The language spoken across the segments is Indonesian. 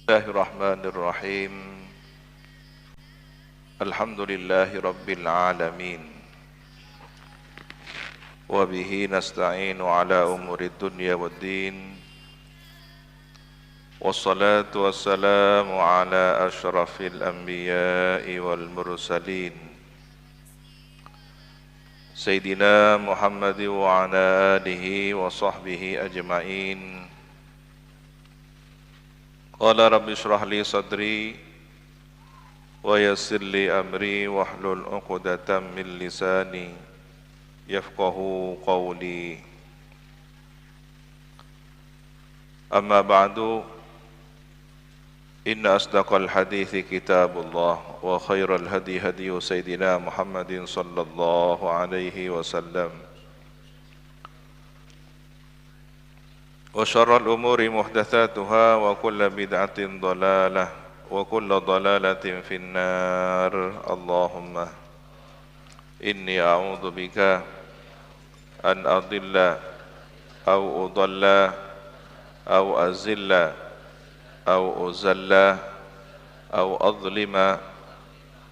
Bismillahirrahmanirrahim. Alhamdulillahi rabbil alamin. Wa bihi nasta'inu ala umuri dunya waddin. Wassalatu wassalamu ala ashrafil anbiya'i wal mursalin. Sayyidina Muhammad wa ala alihi wa sahbihi ajma'in. Qala rabbi shrah li sadri wa yassir li amri wahlul 'uqdatam min lisani yafqahu qawli. Amma ba'du, inna asdaqal hadithi kitabullah wa khairal hadi hadiyu sayyidina Muhammadin sallallahu alaihi wasallam wa syarrul umuri muhdatsatuha wa kullu bid'atin dhalalah wa kullu dhalalatin finnar. Allahumma inni a'udzu bika an adilla aw udalla aw azilla aw uzalla aw adlima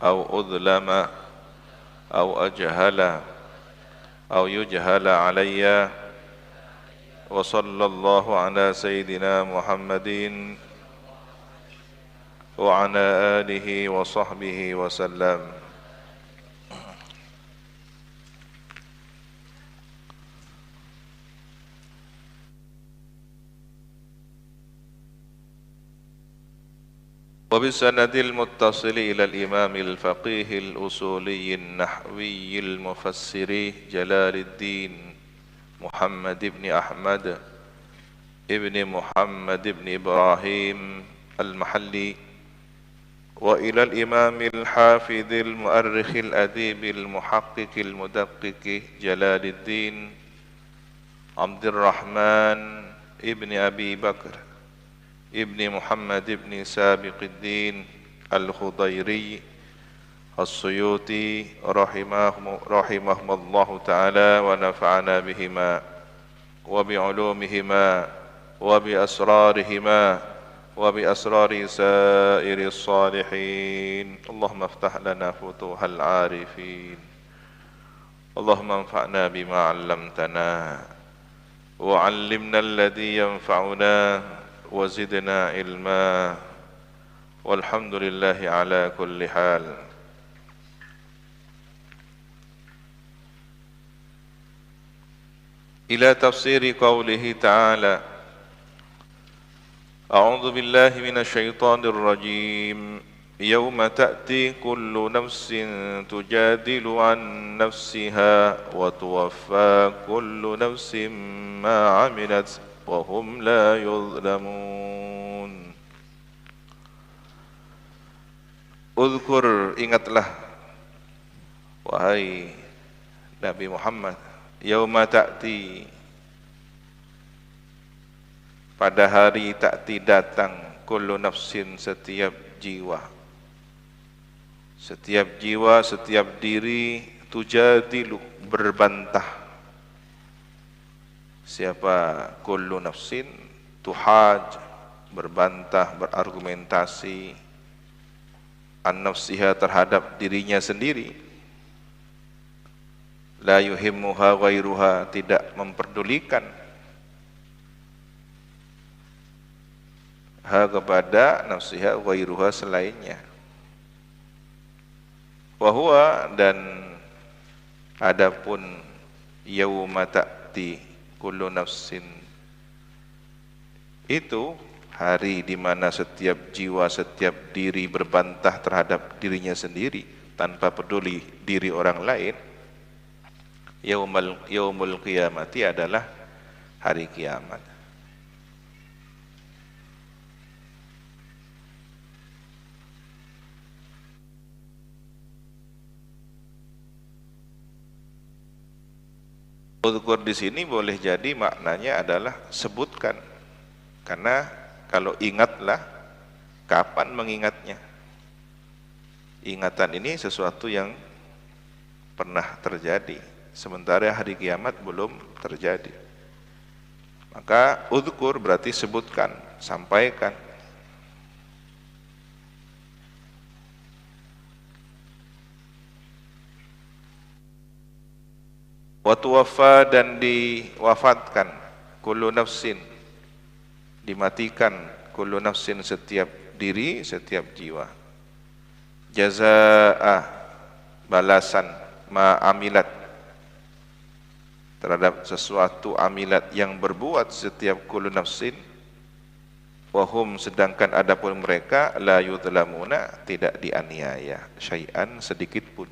aw udlama aw ajhala aw yujhala alayya. Wa sallallahu ala sayyidina Muhammadin wa ala alihi wa sahbihi wa sallam. Wa bisanadil muttasili ila al-imamil faqihil usuliyyin nahwiyyil mufassiri Jalaluddin Muhammad ibn Ahmad ibn Muhammad ibn Ibrahim al-Mahalli wa ila al-imam al-hafidh al-mu'arrikh al-adib al-muhaqqiq al-mudaqqiq Jalaluddin Abdurrahman ibn Abi Bakr ibn Muhammad ibn Sabiquddin al-Khudairi As-Suyuti rahimahumullahu ta'ala wa nafa'ana bihima wa bi'ulumihima wa bi asrarihima wa bi asrari sairi salihin. Allahumma aftah lana futuhal arifin. Allahumma anfa'na bima 'allamtana wa 'allimna alladhi yanfa'una wa zidna ilma. Walhamdulillahi ala kulli hal. Ila tafsiri qawlihi ta'ala. A'udzu billahi minasy syaithanir rajim. Yauma ta'ti kullu nafsin tujadilu an nafsiha wa tuwaffa kullu nafsin ma 'amilat wa hum la yuzlamun. Uzkur, ingatlah wahai Nabi Muhammad, yauma ta'ti, pada hari ta'ti datang, kullu nafsin, setiap jiwa, setiap jiwa, setiap diri, tujadilu, berbantah. Siapa kullu nafsin? Tuhaj, berbantah, berargumentasi, an nafsiha, terhadap dirinya sendiri. La yuhimmuha ghairuha, tidak memperdulikan ha kepada nafsiha ghairuha, selainnya. Wa huwa, dan adapun yauma ta'ti kullu nafsin, itu hari di mana setiap jiwa, setiap diri berbantah terhadap dirinya sendiri tanpa peduli diri orang lain. Yaumul qiyamati adalah hari kiamat. Uzkur di sini boleh jadi maknanya adalah sebutkan, karena kalau ingatlah, kapan mengingatnya? Ingatan ini sesuatu yang pernah terjadi, sementara hari kiamat belum terjadi. Maka udhkur berarti sebutkan, sampaikan. Wa tuwaffa, dan diwafatkan, kullu nafsin, dimatikan, kullu nafsin, setiap diri, setiap jiwa, jazaa, balasan, ma amilat, terhadap sesuatu amilat yang berbuat setiap kullu nafsin, wahum, sedangkan adapun mereka la yudlamuna, tidak dianiaya syai'an, sedikit pun.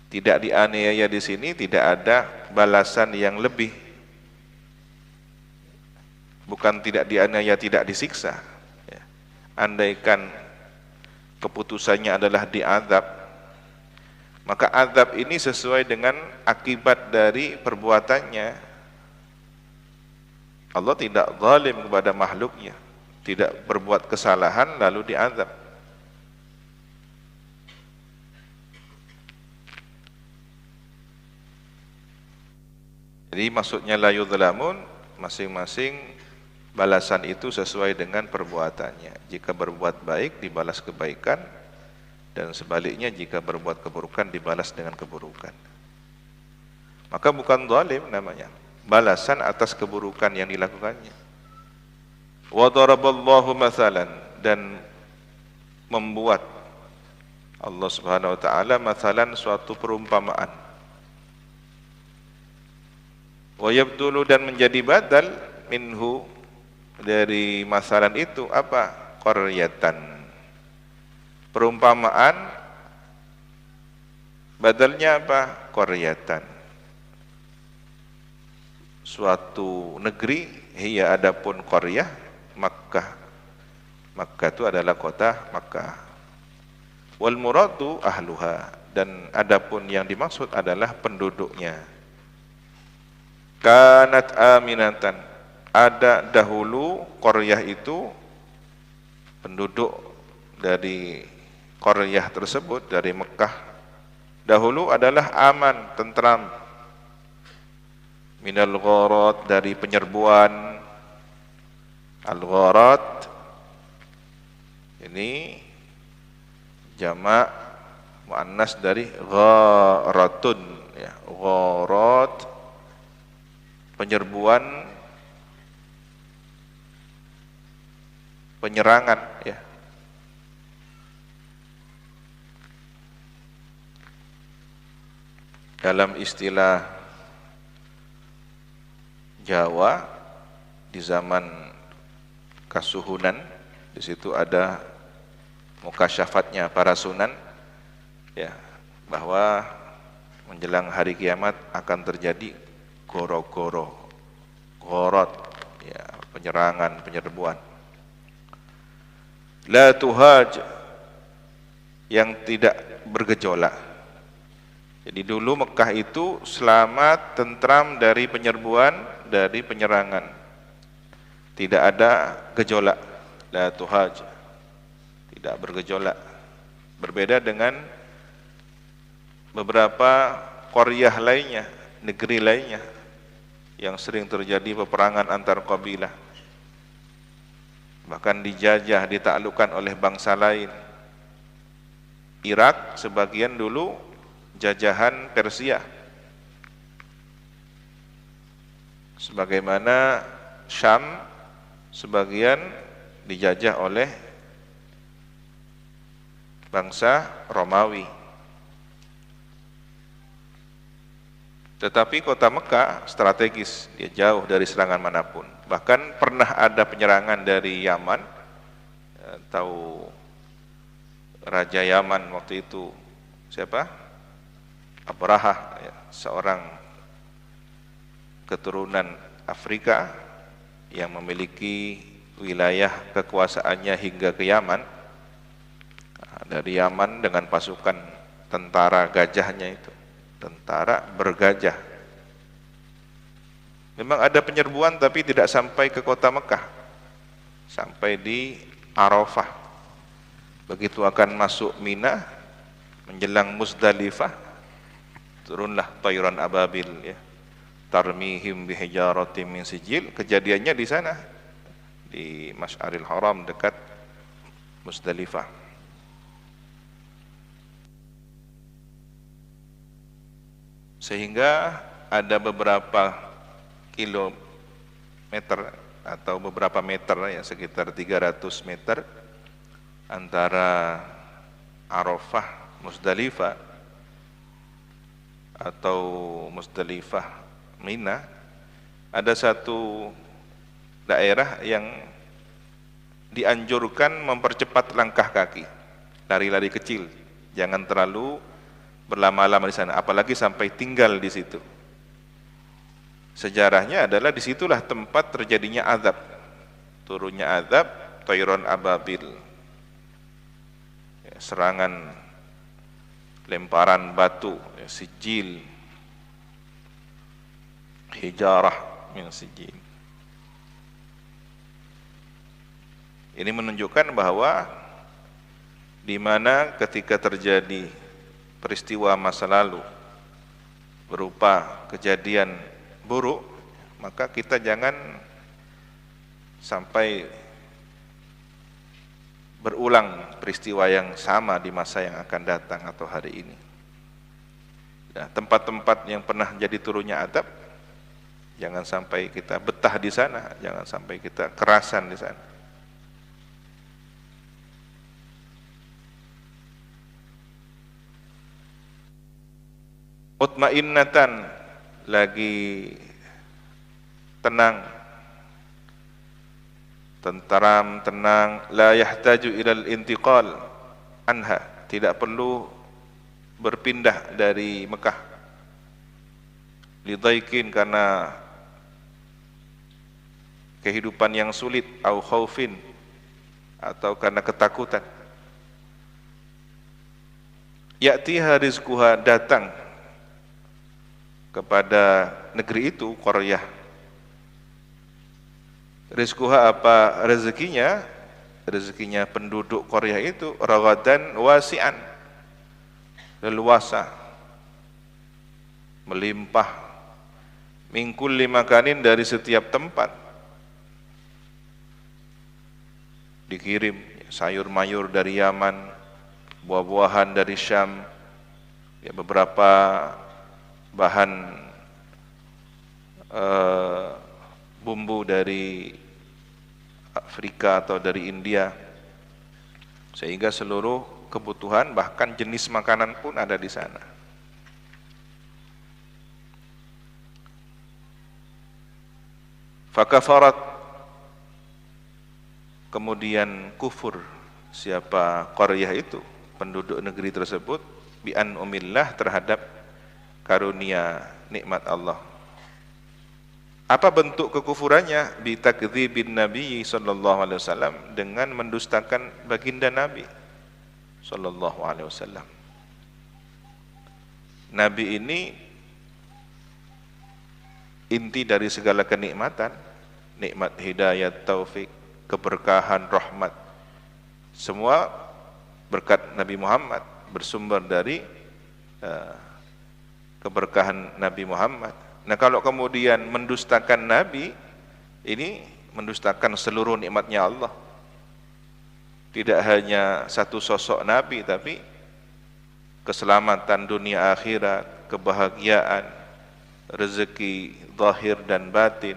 Tidak dianiaya di sini tidak ada balasan yang lebih. Bukan tidak dianiaya, tidak disiksa. Ya. Andaikan keputusannya adalah diazab, maka azab ini sesuai dengan akibat dari perbuatannya. Allah tidak zalim kepada makhluknya, tidak berbuat kesalahan lalu diazab. Jadi maksudnya la yudlamun, masing-masing balasan itu sesuai dengan perbuatannya. Jika berbuat baik dibalas kebaikan, dan sebaliknya jika berbuat keburukan dibalas dengan keburukan. Maka bukan zalim namanya, balasan atas keburukan yang dilakukannya. Wa daraballahu mathalan, dan membuat Allah Subhanahu wa taala mathalan, suatu perumpamaan. Wa yabdulu, dan menjadi badal, minhu, dari masalan itu apa? Qaryatan, perumpamaan, badalnya apa? Qaryatan, suatu negeri, hiya, adapun qaryah, Makkah, Makkah itu adalah kota Makkah. Wal muradu ahluha, dan adapun yang dimaksud adalah penduduknya. Kanat aminatan, ada dahulu qaryah itu, penduduk dari qaryah tersebut, dari Mekah dahulu adalah aman, tentram, minal gharat, dari penyerbuan. Al-gharat ini jamak muannas dari gharatun, ya, gharat, penyerbuan, penyerangan, ya. Dalam istilah Jawa di zaman Kasuhunan, di situ ada mukasyafatnya para sunan, ya, bahwa menjelang hari kiamat akan terjadi goro-goro, gorot, ya, penyerangan, penyerbuan. La tuhaj, yang tidak bergejolak. Jadi dulu Mekah itu selamat, tentram dari penyerbuan, dari penyerangan. Tidak ada gejolak. La tuhaj, tidak bergejolak. Berbeda dengan beberapa qaryah lainnya, negeri lainnya, yang sering terjadi peperangan antar kabilah, bahkan dijajah, ditaklukkan oleh bangsa lain. Irak sebagian dulu jajahan Persia, sebagaimana Syam sebagian dijajah oleh bangsa Romawi. Tetapi kota Mekah strategis, dia jauh dari serangan manapun. Bahkan pernah ada penyerangan dari Yaman, tahu Raja Yaman waktu itu siapa? Abraha, ya, seorang keturunan Afrika yang memiliki wilayah kekuasaannya hingga ke Yaman. Dari Yaman dengan pasukan tentara gajahnya itu, tentara bergajah. Memang ada penyerbuan tapi tidak sampai ke kota Mekah, sampai di Arafah. Begitu akan masuk Mina, menjelang Muzdalifah, turunlah tayran ababil, ya, tarmihim bihijaratin min sijil. Kejadiannya di sana, di Masy'aril Haram dekat Muzdalifah. Sehingga ada beberapa kilometer atau beberapa meter ya, sekitar 300 meter antara Arafah Musdalifah atau Musdalifah Mina, ada satu daerah yang dianjurkan mempercepat langkah kaki, lari-lari kecil, jangan terlalu berlama-lama di sana, apalagi sampai tinggal di situ. Sejarahnya adalah disitulah tempat terjadinya azab, turunnya azab, Tayron Ababil, ya, serangan, lemparan batu, ya, sijil, hijarah min sijil. Ini menunjukkan bahwa di mana ketika terjadi peristiwa masa lalu berupa kejadian buruk, maka kita jangan sampai berulang peristiwa yang sama di masa yang akan datang atau hari ini. Nah, tempat-tempat yang pernah jadi turunnya adab, jangan sampai kita betah di sana, jangan sampai kita kerasan di sana. Mutmainnatan, lagi tenang, tenteram, tenang, la yahtaju ilal intiqal anha, tidak perlu berpindah dari Mekah, lidaikin, karena kehidupan yang sulit, au khaufin, atau karena ketakutan. Ya'tiha rizquha, datang kepada negeri itu, Qaryah. Rizquha, apa rezekinya? Rezekinya penduduk Qaryah itu ragadan wasi'an, leluasa, melimpah, min kulli makanin, dari setiap tempat dikirim sayur mayur dari Yaman, buah-buahan dari Syam, ya, beberapa bahan bumbu dari Afrika atau dari India, sehingga seluruh kebutuhan bahkan jenis makanan pun ada di sana. Fakafarat, kemudian kufur siapa Qaryah itu, penduduk negeri tersebut, bi an umillah, terhadap karunia nikmat Allah. Apa bentuk kekufurannya? Bi takdzibin Nabi sallallahu alaihi wasallam, dengan mendustakan baginda Nabi sallallahu alaihi wasallam. Nabi ini inti dari segala kenikmatan, nikmat hidayat, taufik, keberkahan, rahmat, semua berkat Nabi Muhammad, bersumber dari keberkahan Nabi Muhammad. Nah, kalau kemudian mendustakan Nabi, ini mendustakan seluruh nikmatnya Allah. Tidak hanya satu sosok Nabi, tapi keselamatan dunia akhirat, kebahagiaan, rezeki zahir dan batin,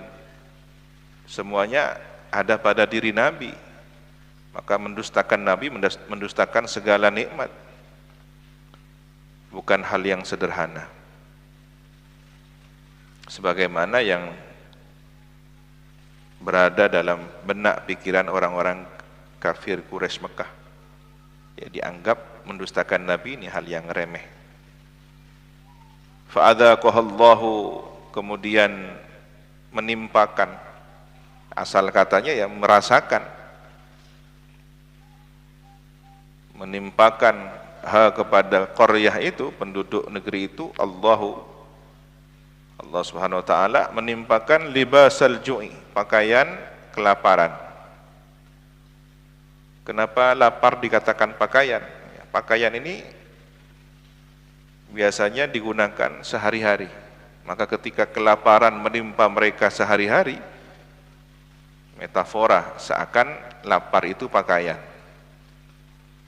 semuanya ada pada diri Nabi. Maka mendustakan Nabi, mendustakan segala nikmat, bukan hal yang sederhana. Sebagaimana yang berada dalam benak pikiran orang-orang kafir Quraisy Mekah, ya, dianggap mendustakan Nabi ini hal yang remeh. Fa'adzaqahallahu, kemudian menimpakan, asal katanya ya merasakan, menimpakan kepada Qaryah itu, penduduk negeri itu, Allah Subhanahu wa taala menimpakan libasal ju'i, pakaian kelaparan. Kenapa lapar dikatakan pakaian? Ya, pakaian ini biasanya digunakan sehari-hari. Maka ketika kelaparan menimpa mereka sehari-hari, metafora seakan lapar itu pakaian.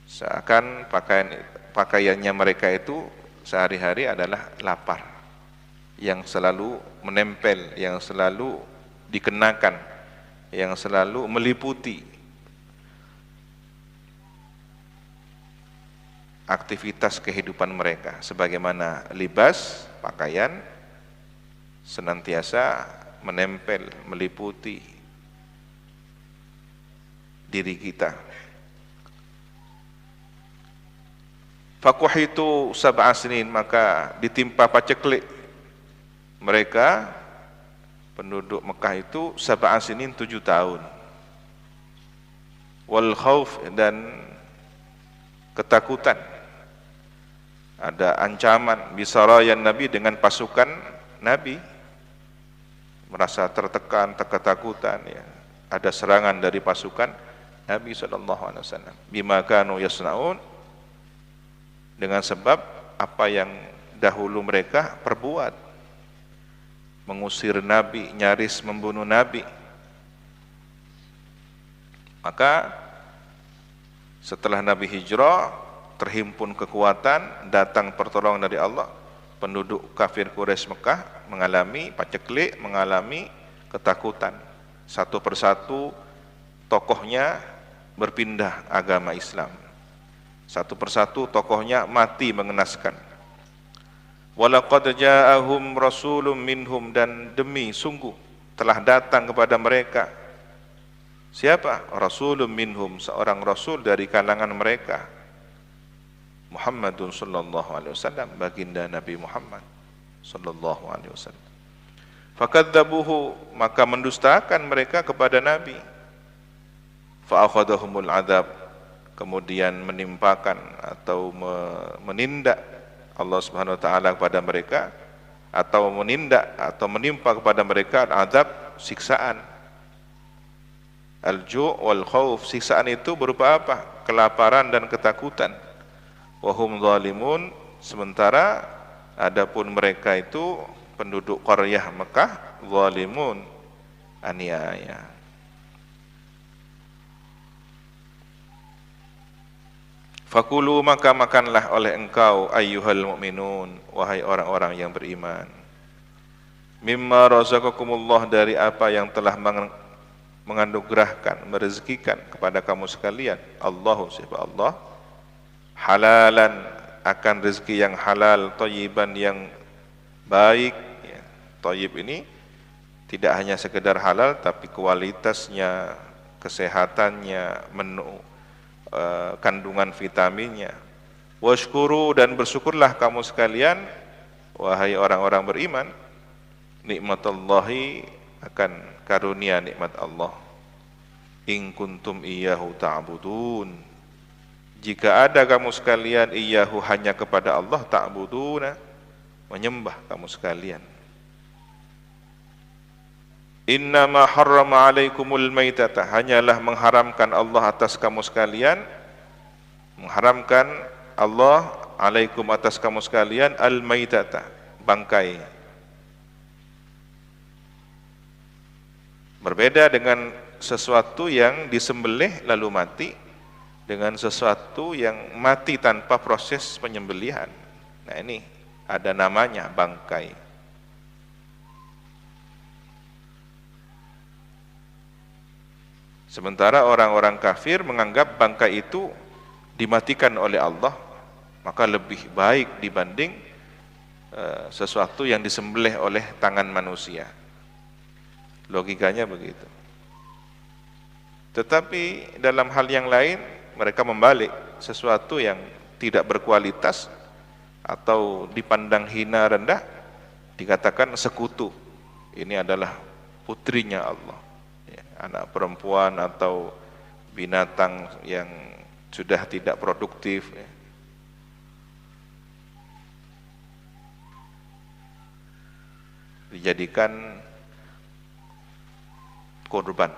Seakan pakaiannya mereka itu sehari-hari adalah lapar. yang selalu menempel, yang selalu dikenakan, yang selalu meliputi aktivitas kehidupan mereka, sebagaimana libas, pakaian senantiasa menempel, meliputi diri kita. Fakuhitu sab'a sinin, maka ditimpa paceklik mereka penduduk Mekah itu sab'a sinin 7 tahun. Wal khauf, dan ketakutan, ada ancaman bisarayan Nabi, dengan pasukan Nabi merasa tertekan, ketakutan ya. Ada serangan dari pasukan Nabi SAW. Bima kanu yasnaun, dengan sebab apa yang dahulu mereka perbuat, mengusir Nabi, nyaris membunuh Nabi. Maka setelah Nabi hijrah, terhimpun kekuatan, datang pertolongan dari Allah, penduduk kafir Quraisy Mekah mengalami paceklik, mengalami ketakutan. Satu persatu tokohnya berpindah agama Islam. Satu persatu tokohnya mati mengenaskan. Walaqad ja'ahum rasulun minhum, dan demi sungguh telah datang kepada mereka. Siapa? Rasulun minhum, seorang rasul dari kalangan mereka. Muhammadun sallallahu alaihi wasallam, baginda Nabi Muhammad sallallahu alaihi wasallam. Fakadzabuhu, maka mendustakan mereka kepada Nabi. Fa akhadhahumul adzab, kemudian menimpakan atau menindak Allah Subhanahu wa taala kepada mereka, atau menindak atau menimpa kepada mereka azab, siksaan. Al-ju' wal khauf, siksaan itu berupa apa? Kelaparan dan ketakutan. Wa hum zalimun, sementara adapun mereka itu penduduk qaryah Mekah zalimun, aniaya. Fakulu, maka makanlah oleh engkau ayyuhal mu'minun, wahai orang-orang yang beriman, mimma razaqakumullah, dari apa yang telah menganugerahkan, merezekikan kepada kamu sekalian. Allahu, siapa Allah, halalan, akan rezeki yang halal, thayyiban, yang baik ya. Thayyib ini tidak hanya sekedar halal, tapi kualitasnya, kesehatannya, menu kandungan vitaminnya. Washkuru, dan bersyukurlah kamu sekalian, wahai orang-orang beriman, nikmatallahi, akan karunia nikmat Allah. In kuntum iyyahu ta'budun, jika ada kamu sekalian, iyyahu, hanya kepada Allah, ta'buduna, menyembah kamu sekalian. Innama harrama alaikumul maitata, hanyalah mengharamkan Allah atas kamu sekalian, mengharamkan Allah alaikum, atas kamu sekalian, al maitata, bangkai. Berbeda dengan sesuatu yang disembelih lalu mati, dengan sesuatu yang mati tanpa proses penyembelihan. Nah, ini ada namanya bangkai. Sementara orang-orang kafir menganggap bangkai itu dimatikan oleh Allah, maka lebih baik dibanding sesuatu yang disembelih oleh tangan manusia. Logikanya begitu. Tetapi dalam hal yang lain mereka membalik, sesuatu yang tidak berkualitas atau dipandang hina, rendah, dikatakan sekutu. Ini adalah putrinya Allah, ya, anak perempuan atau binatang yang sudah tidak produktif, ya. Dijadikan korban.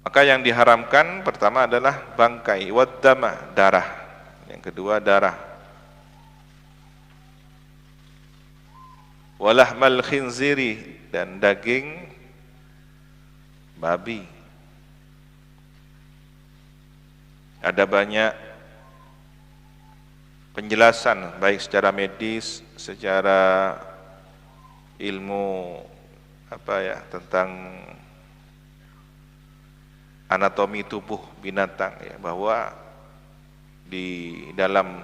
Maka yang diharamkan pertama adalah bangkai, waddama, darah. Yang kedua darah. Walahmal khinziri, dan daging babi. Ada banyak penjelasan baik secara medis, secara ilmu tentang anatomi tubuh binatang ya, bahwa di dalam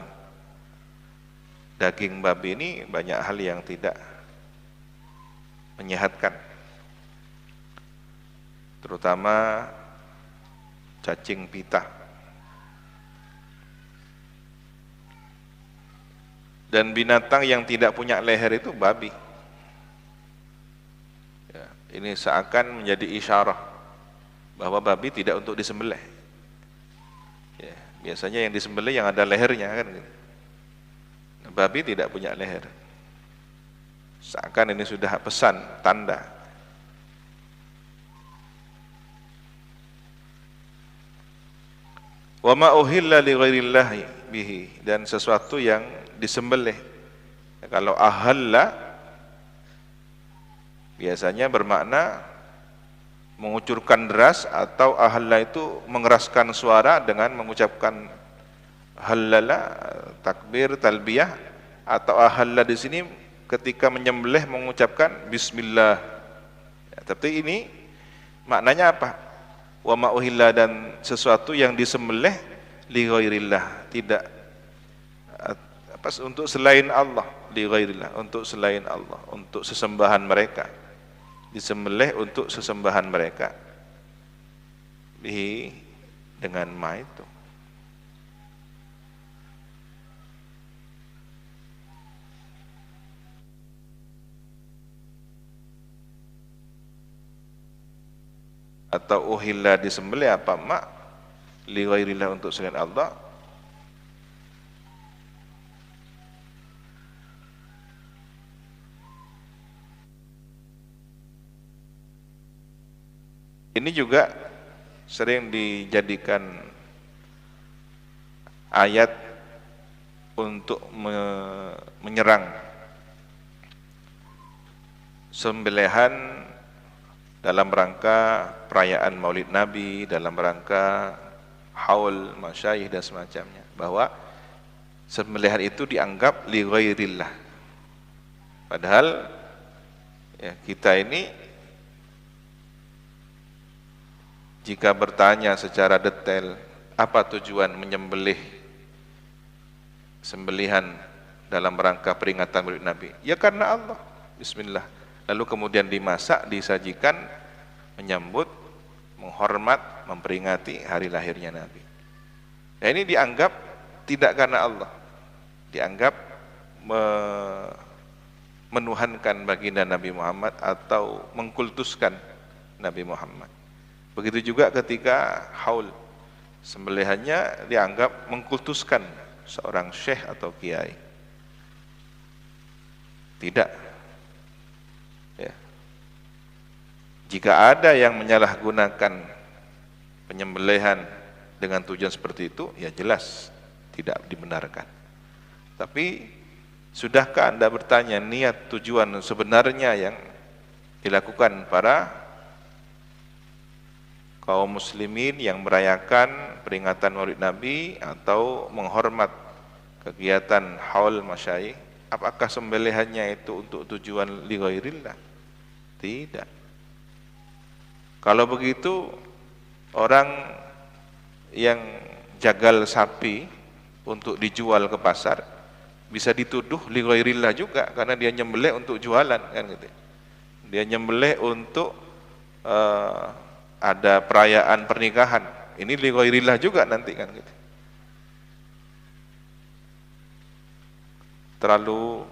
daging babi ini banyak hal yang tidak menyehatkan, terutama cacing pita. Dan binatang yang tidak punya leher itu babi. Ya, ini seakan menjadi isyarah bahwa babi tidak untuk disembelih. Ya, biasanya yang disembelih yang ada lehernya kan gitu. Nah, babi tidak punya leher. Seakan ini sudah pesan, tanda. Wa ma uhilla li ghairillahi bihi, dan sesuatu yang disembelih. Kalau ahalla biasanya bermakna mengucurkan deras, atau ahalla itu mengeraskan suara dengan mengucapkan halala, takbir, talbiyah, atau ahalla di sini ketika menyembelih mengucapkan bismillah. Ya, tapi ini maknanya apa? Wa ma uhilla, dan sesuatu yang disembelih li ghairillah, tidak untuk selain Allah, li ghairillah, untuk selain Allah, untuk sesembahan mereka, disembelih untuk sesembahan mereka, bihi, dengan ma itu. Atau uhilla disembelih apa ma, li ghairillah, untuk selain Allah. Ini juga sering dijadikan ayat untuk menyerang sembelihan dalam rangka perayaan Maulid Nabi, dalam rangka haul masyayikh dan semacamnya, bahwa sembelihan itu dianggap li ghairillah. Padahal ya, kita ini jika bertanya secara detail apa tujuan menyembelih sembelihan dalam rangka peringatan Maulid Nabi, ya karena Allah, bismillah, lalu kemudian dimasak, disajikan, menyambut, menghormat, memperingati hari lahirnya Nabi. Nah, ini dianggap tidak karena Allah, dianggap menuhankan baginda Nabi Muhammad atau mengkultuskan Nabi Muhammad. Begitu juga ketika haul, sembelihannya dianggap mengkultuskan seorang syekh atau kiai. Tidak. Ya. Jika ada yang menyalahgunakan penyembelihan dengan tujuan seperti itu, ya jelas tidak dibenarkan. Tapi sudahkah Anda bertanya niat tujuan sebenarnya yang dilakukan para kaum muslimin yang merayakan peringatan Maulid Nabi atau menghormat kegiatan haul masyayikh? Apakah sembelihannya itu untuk tujuan li ghairillah? Tidak. Kalau begitu, orang yang jagal sapi untuk dijual ke pasar bisa dituduh li ghairillah juga, karena dia nyembelih untuk jualan kan gitu. Dia nyembelih untuk ada perayaan pernikahan, ini li ghairillah juga nanti kan gitu. Terlalu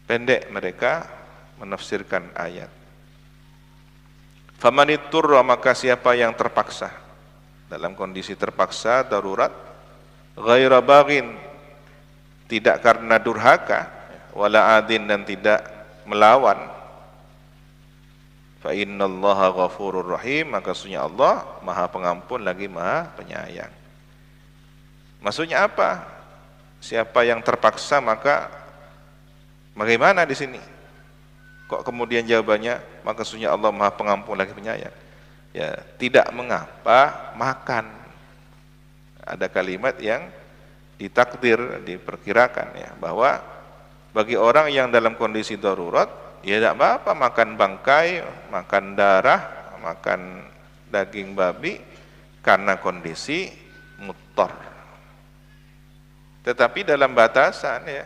pendek mereka menafsirkan ayat. Famaniturra, maka siapa yang terpaksa, dalam kondisi terpaksa, darurat, ghaira baghin, tidak karena durhaka, wala adin, dan tidak melawan, fa innallaha ghafurur rahim, maka sesungguhnya Allah Maha Pengampun lagi Maha Penyayang. Maksudnya apa? Siapa yang terpaksa, maka bagaimana di sini? Kok kemudian jawabannya maka sesungguhnya Allah Maha Pengampun lagi Penyayang? Ya, tidak mengapa makan. Ada kalimat yang ditakdir, diperkirakan ya, bahwa bagi orang yang dalam kondisi darurat, ya tidak apa-apa makan bangkai, makan darah, makan daging babi karena kondisi muttar. Tetapi dalam batasan ya,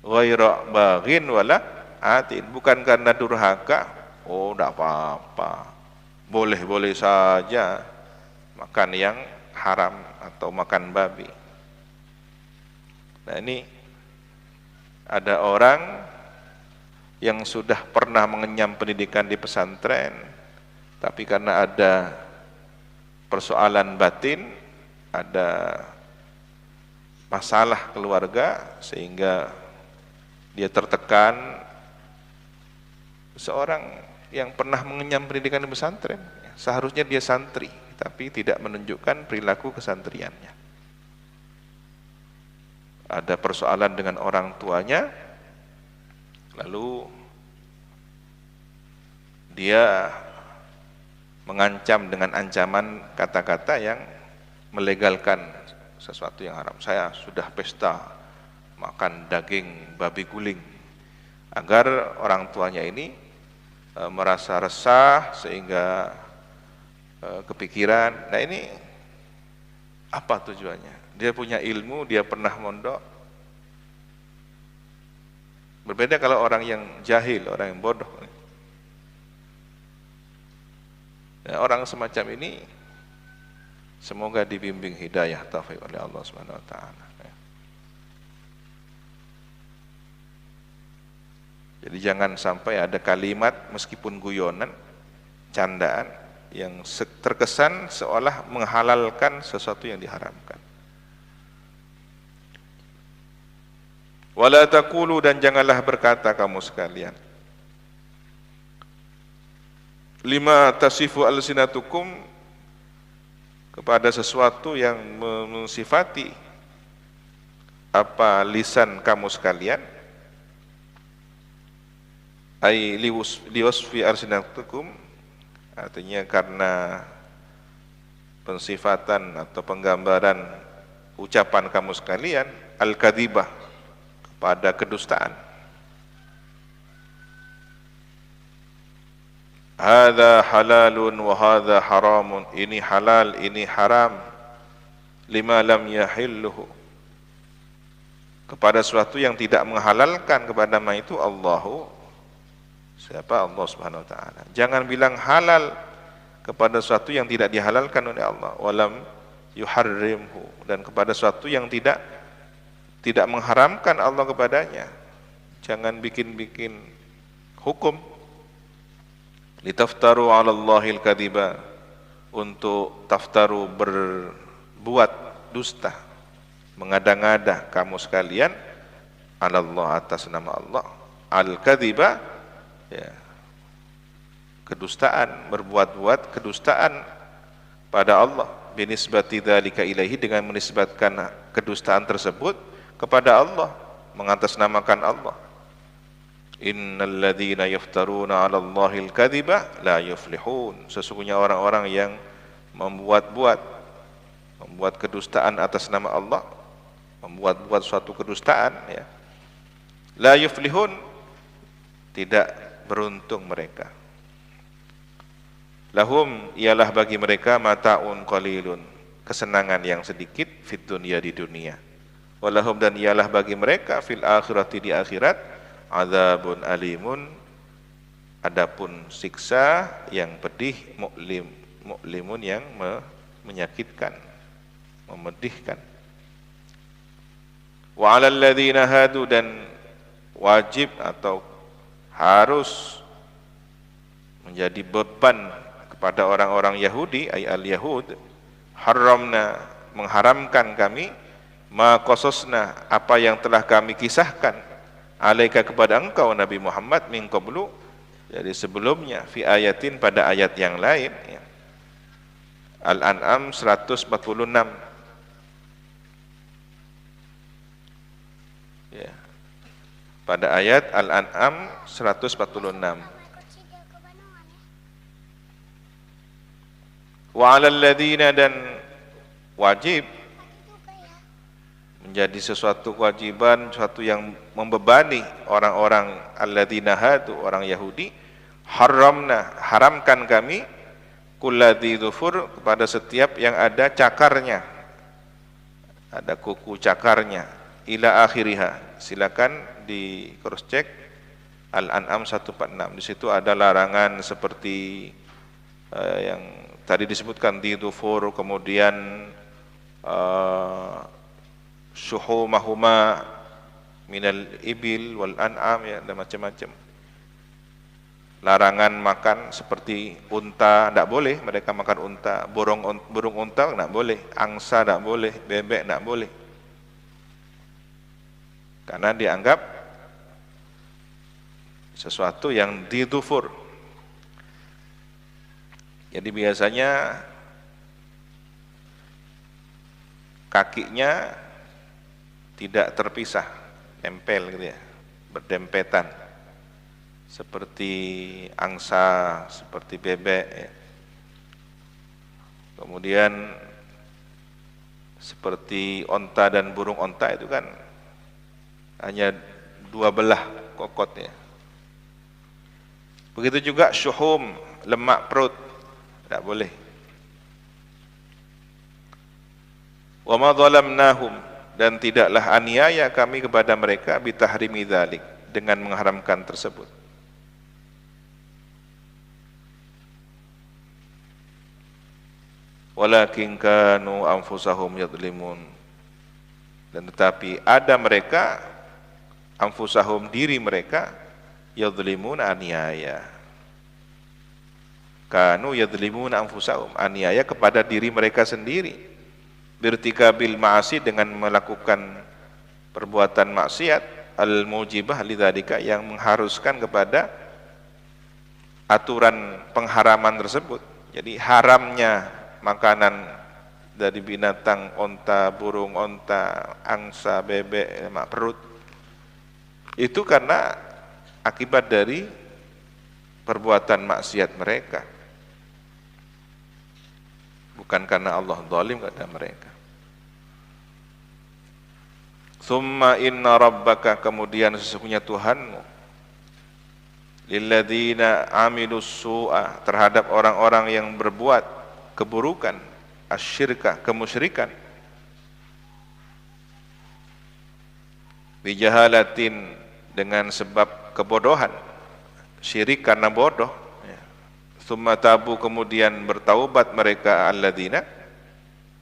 ghaira baghin wala atin, bukan karena durhaka. Oh, tidak apa-apa, boleh-boleh saja makan yang haram atau makan babi. Nah, ini ada orang yang sudah pernah mengenyam pendidikan di pesantren, tapi karena ada persoalan batin, ada masalah keluarga sehingga dia tertekan. Seorang yang pernah mengenyam pendidikan di pesantren, seharusnya dia santri, tapi tidak menunjukkan perilaku kesantriannya. Ada persoalan dengan orang tuanya, lalu dia mengancam dengan ancaman kata-kata yang melegalkan sesuatu yang haram. Saya sudah pesta makan daging babi guling, agar orang tuanya ini merasa resah sehingga kepikiran. Nah, ini apa tujuannya? Dia punya ilmu, dia pernah mondok. Berbeda kalau orang yang jahil, orang yang bodoh. Nah, orang semacam ini semoga dibimbing hidayah taufik oleh Allah Subhanahu wa taala. Jadi jangan sampai ada kalimat meskipun guyonan, candaan yang terkesan seolah menghalalkan sesuatu yang diharamkan. Wala taqulu, dan janganlah berkata kamu sekalian, lima tasifu alsinatukum, kepada sesuatu yang mensifati apa lisan kamu sekalian, ai liwasfi alsinatukum, artinya karena pensifatan atau penggambaran ucapan kamu sekalian, al-kadhibah, kepada kedustaan. Hadza halalun wa hadza haramun, ini halal, ini haram, lima lam yahilluhu, kepada sesuatu yang tidak menghalalkan kepada ma itu Allahu, siapa? Allah Subhanahu wa taala. Jangan bilang halal kepada sesuatu yang tidak dihalalkan oleh Allah, walam yuharrimhu, dan kepada sesuatu yang tidak mengharamkan Allah kepadanya. Jangan bikin-bikin hukum. Litaftaru 'ala Allahil kadhiba, untuk taftaru, berbuat dusta, mengada-ngada kamu sekalian, 'ala Allah, atas nama Allah, al-kadhiba, ya, kedustaan, berbuat-buat kedustaan pada Allah, binisbati dzalika ilaihi, dengan menisbatkan kedustaan tersebut kepada Allah, mengatasnamakan Allah. Innal ladzina yaftaruna 'ala Allahil kadhiba la yuflihun, sesungguhnya orang-orang yang membuat kedustaan atas nama Allah, membuat suatu kedustaan, ya, la yuflihun, tidak beruntung mereka. Lahum, ialah bagi mereka, mataun qalilun, kesenangan yang sedikit, fid dunya, di dunia. Walahum, dan ialah bagi mereka, fil akhirati, di akhirat, azabun alimun, adapun siksa yang pedih, mu'limun, yang menyakitkan, memedihkan. Wa 'alal ladzina hadu, dan wajib atau harus menjadi beban kepada orang-orang Yahudi, ay al-Yahud, haramna, mengharamkan kami, ma qasasna, apa yang telah kami kisahkan, alaika, kepada engkau Nabi Muhammad, min qablu, jadi sebelumnya, fi ayatin, pada ayat yang lain, ya. Al-An'am 146, ya, pada ayat Al-An'am 146. Wa 'alal ladzina, dan wajib menjadi sesuatu kewajiban, sesuatu yang membebani orang-orang alladzina hadu, orang Yahudi. Haramkan kami kulladzi dzufur, kepada setiap yang ada cakarnya, ada kuku cakarnya, ila akhiriha. Silakan di cross check Al-An'am 146. Di situ ada larangan seperti yang tadi disebutkan di dzufur, kemudian syuhumahuma minal ibil wal an'am, ya, ada macam-macam. Larangan makan seperti unta, tidak boleh mereka makan unta, burung unta tidak boleh, angsa tidak boleh, bebek tidak boleh, karena dianggap sesuatu yang didufur. Jadi biasanya kakinya tidak terpisah, nempel gitu ya, berdempetan, seperti angsa, seperti bebek ya. Kemudian seperti onta dan burung onta itu kan hanya dua belah kokotnya. Begitu juga syuhum, lemak perut, tidak boleh. Wa ma dhalamnahum, dan tidaklah aniaya kami kepada mereka bitahrimi dzalik, dengan mengharamkan tersebut. Walakin kanu anfusahum yadlimun, dan tetapi ada mereka, anfusahum, diri mereka, yadlimun, aniaya. Kanu yadlimun anfusahum, aniaya kepada diri mereka sendiri, birtikabil ma'asi, dengan melakukan perbuatan maksiat, al-mujibah lidzalika, yang mengharuskan kepada aturan pengharaman tersebut. Jadi haramnya makanan dari binatang onta, burung onta, angsa, bebek, lemak perut, itu karena akibat dari perbuatan maksiat mereka, bukan karena Allah zalim kepada mereka. Summa inna rabbaka, kemudian sesungguhnya Tuhanmu, lilladzina amilus su'a, terhadap orang-orang yang berbuat keburukan, asyirka, kemusyrikan, bijahalatin, dengan sebab kebodohan, syirik karena bodoh ya. Summa tabu, kemudian bertaubat mereka, alladzina,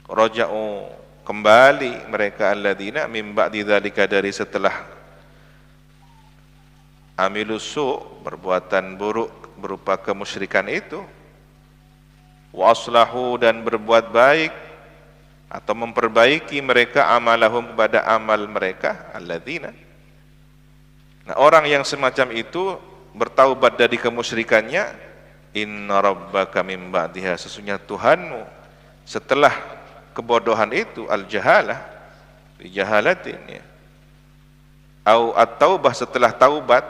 raja'u, kembali mereka, alladzina, min ba'di dzalika, dari setelah amilus su', perbuatan buruk berupa kemusyrikan itu, wa aslahu, dan berbuat baik atau memperbaiki mereka, amalahum, kepada amal mereka, alladzina. Nah, orang yang semacam itu bertaubat dari kemusyrikannya, inna rabbaka min ba'diha, sesungguhnya Tuhanmu setelah kebodohan itu, al-jahalah, bijahalatin ya, au at-taubah, setelah taubat,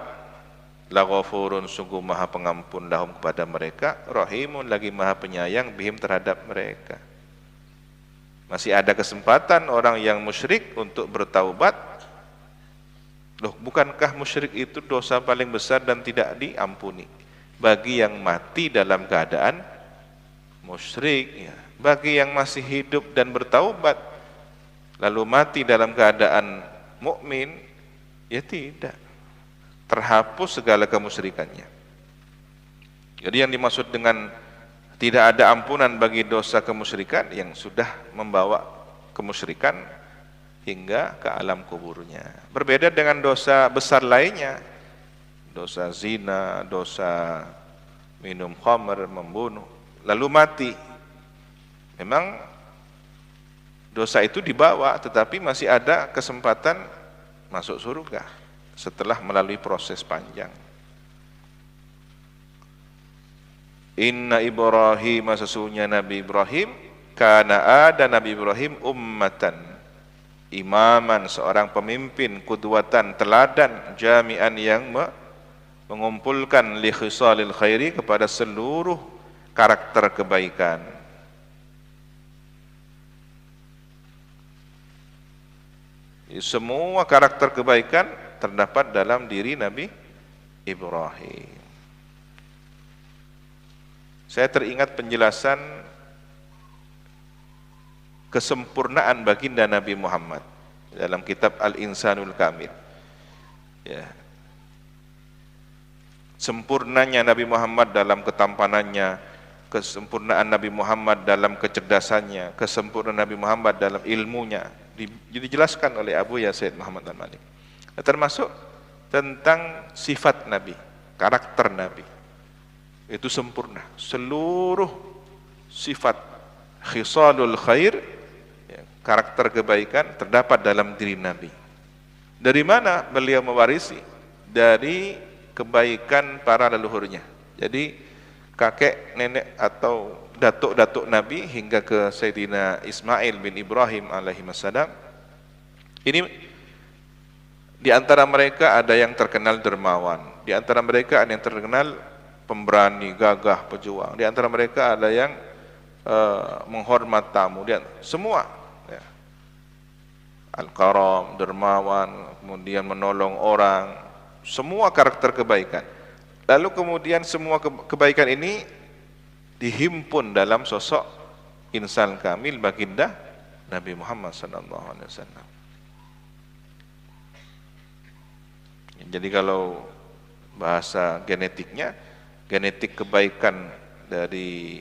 la ghafurun, sungguh maha pengampun, lahum, kepada mereka, rahimun, lagi maha penyayang, bihim, terhadap mereka. Masih ada kesempatan orang yang musyrik untuk bertaubat. Loh, bukankah musyrik itu dosa paling besar dan tidak diampuni bagi yang mati dalam keadaan musyrik ya. Bagi yang masih hidup dan bertaubat lalu mati dalam keadaan mukmin, ya tidak, terhapus segala kemusyrikannya. Jadi yang dimaksud dengan tidak ada ampunan bagi dosa kemusyrikan, yang sudah membawa kemusyrikan hingga ke alam kuburnya. Berbeda dengan dosa besar lainnya, dosa zina, dosa minum khamr, membunuh, lalu mati. Memang dosa itu dibawa, tetapi masih ada kesempatan masuk surga setelah melalui proses panjang. Inna Ibrahim, sesungguhnya Nabi Ibrahim, kana, ada Nabi Ibrahim, ummatan, imaman, seorang pemimpin, qudwatan, teladan, jami'an, yang mengumpulkan li khisalil khairi, kepada seluruh karakter kebaikan. Semua karakter kebaikan terdapat dalam diri Nabi Ibrahim. Saya teringat penjelasan kesempurnaan baginda Nabi Muhammad dalam kitab Al-Insanul Kamil. Ya. Sempurnanya Nabi Muhammad dalam ketampanannya, kesempurnaan Nabi Muhammad dalam kecerdasannya, kesempurnaan Nabi Muhammad dalam ilmunya, dijelaskan oleh Abu Yazid Muhammad Al-Malik. Termasuk tentang sifat Nabi, karakter Nabi. Itu sempurna. Seluruh sifat khisalul khair, ya, karakter kebaikan terdapat dalam diri Nabi. Dari mana beliau mewarisi? Dari kebaikan para leluhurnya. Jadi kakek, nenek atau datuk-datuk Nabi hingga ke Sayyidina Ismail bin Ibrahim alaihissalam. Ini di antara mereka ada yang terkenal dermawan, di antara mereka ada yang terkenal pemberani, gagah, pejuang, di antara mereka ada yang menghormat tamu, semua ya. Al-Karam, dermawan, kemudian menolong orang, semua karakter kebaikan. Lalu kemudian semua kebaikan ini dihimpun dalam sosok insan kamil baginda Nabi Muhammad SAW. Jadi kalau bahasa genetiknya, genetik kebaikan dari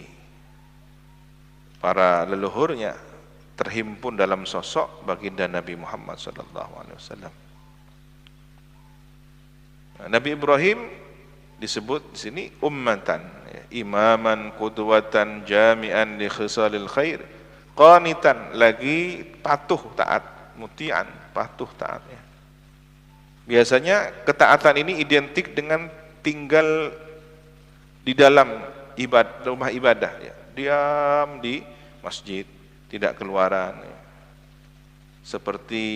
para leluhurnya terhimpun dalam sosok baginda Nabi Muhammad SAW. Nabi Ibrahim disebut di sini ummatan, ya, imaman qudwatan jami'an li khisalil khair, qanitan, lagi patuh taat, muti'an, patuh taat ya. Biasanya ketaatan ini identik dengan tinggal di dalam rumah ibadah ya. Diam di masjid, tidak keluaran ya. Seperti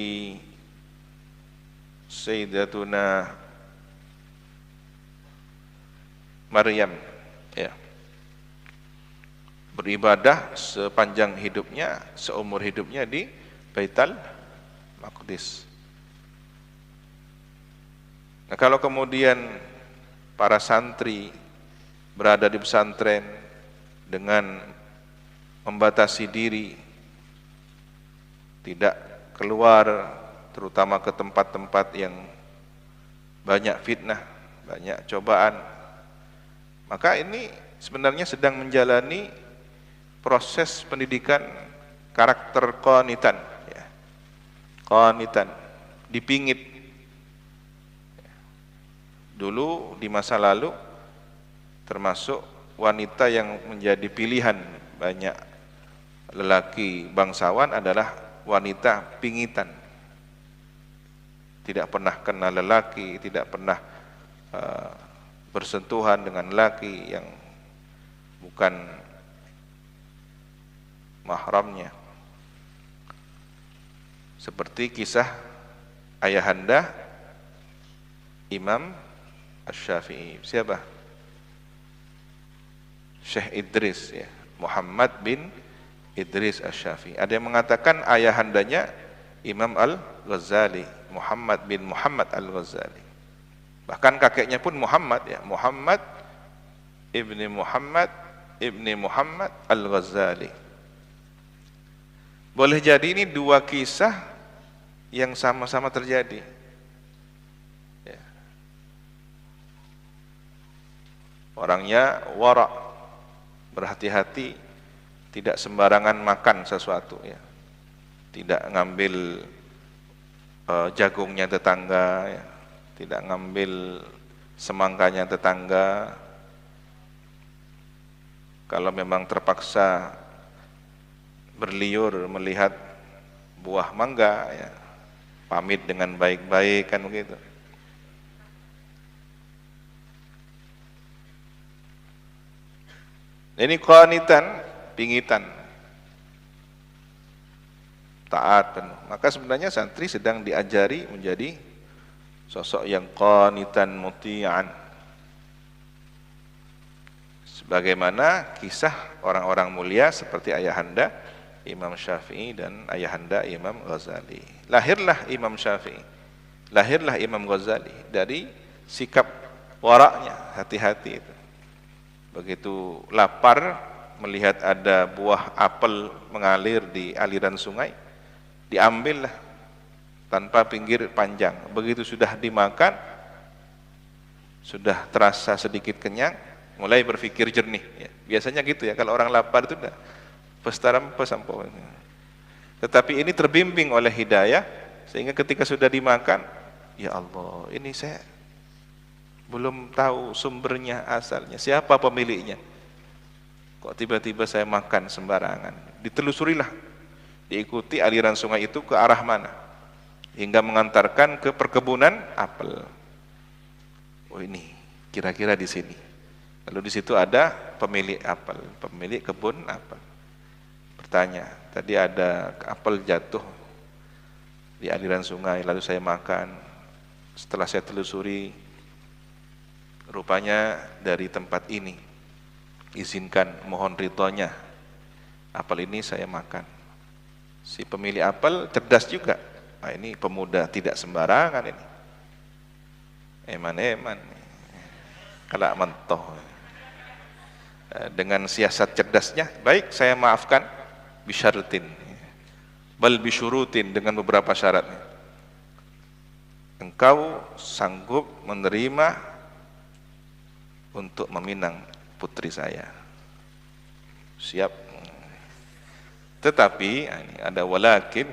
Sayyidatuna Maryam ya, beribadah sepanjang hidupnya, seumur hidupnya di Baitul Maqdis. Nah, kalau kemudian para santri berada di pesantren dengan membatasi diri, tidak keluar, terutama ke tempat-tempat yang banyak fitnah, banyak cobaan, maka ini sebenarnya sedang menjalani proses pendidikan karakter qanitan ya. Qanitan, dipingit. Dulu di masa lalu termasuk wanita yang menjadi pilihan banyak lelaki bangsawan adalah wanita pingitan. Tidak pernah kenal lelaki, tidak pernah bersentuhan dengan laki yang bukan mahramnya. Seperti kisah ayahanda Imam Asy-Syafi'i. Siapa? Syekh Idris ya, Muhammad bin Idris Asy-Syafi'i. Ada yang mengatakan ayahandanya Imam Al-Ghazali, Muhammad bin Muhammad Al-Ghazali. Bahkan kakeknya pun Muhammad ya, Muhammad ibni Muhammad Al-Ghazali. Boleh jadi ini dua kisah yang sama-sama terjadi. Ya. Orangnya wara', berhati-hati, tidak sembarangan makan sesuatu ya. Tidak ngambil jagungnya tetangga ya. Tidak ngambil semangkanya tetangga. Kalau memang terpaksa berliur melihat buah mangga ya, pamit dengan baik-baik kan begitu. Ini qanitan, pingitan, taat penuh. Maka sebenarnya santri sedang diajari menjadi sosok yang qanitan muti'an. Sebagaimana kisah orang-orang mulia seperti ayahanda Imam Syafi'i dan ayahanda Imam Ghazali. Lahirlah Imam Syafi'i, lahirlah Imam Ghazali dari sikap waraknya, hati-hati itu. Begitu lapar melihat ada buah apel mengalir di aliran sungai, diambillah tanpa pinggir panjang. Begitu sudah dimakan, sudah terasa sedikit kenyang, mulai berpikir jernih. Ya, biasanya gitu ya, kalau orang lapar itu udah sampai. Tetapi ini terbimbing oleh hidayah, sehingga ketika sudah dimakan, ya Allah, ini saya belum tahu sumbernya, asalnya, siapa pemiliknya. Kok tiba-tiba saya makan sembarangan? Ditelusurilah, diikuti aliran sungai itu ke arah mana, hingga mengantarkan ke perkebunan apel. Oh, ini kira-kira di sini. Lalu di situ ada pemilik apel, pemilik kebun apel. Bertanya, tadi ada apel jatuh di aliran sungai, lalu saya makan. Setelah saya telusuri, rupanya dari tempat ini. Izinkan, mohon ridhonya, apel ini saya makan. Si pemilik apel cerdas juga. Nah, ini pemuda tidak sembarangan ini. Eman-eman, kalak mentoh. Dengan siasat cerdasnya, baik saya maafkan, bisyaratin, bal bisyurutin, dengan beberapa syarat. Engkau sanggup menerima untuk meminang putri saya. Siap. Tetapi ini ada walakin,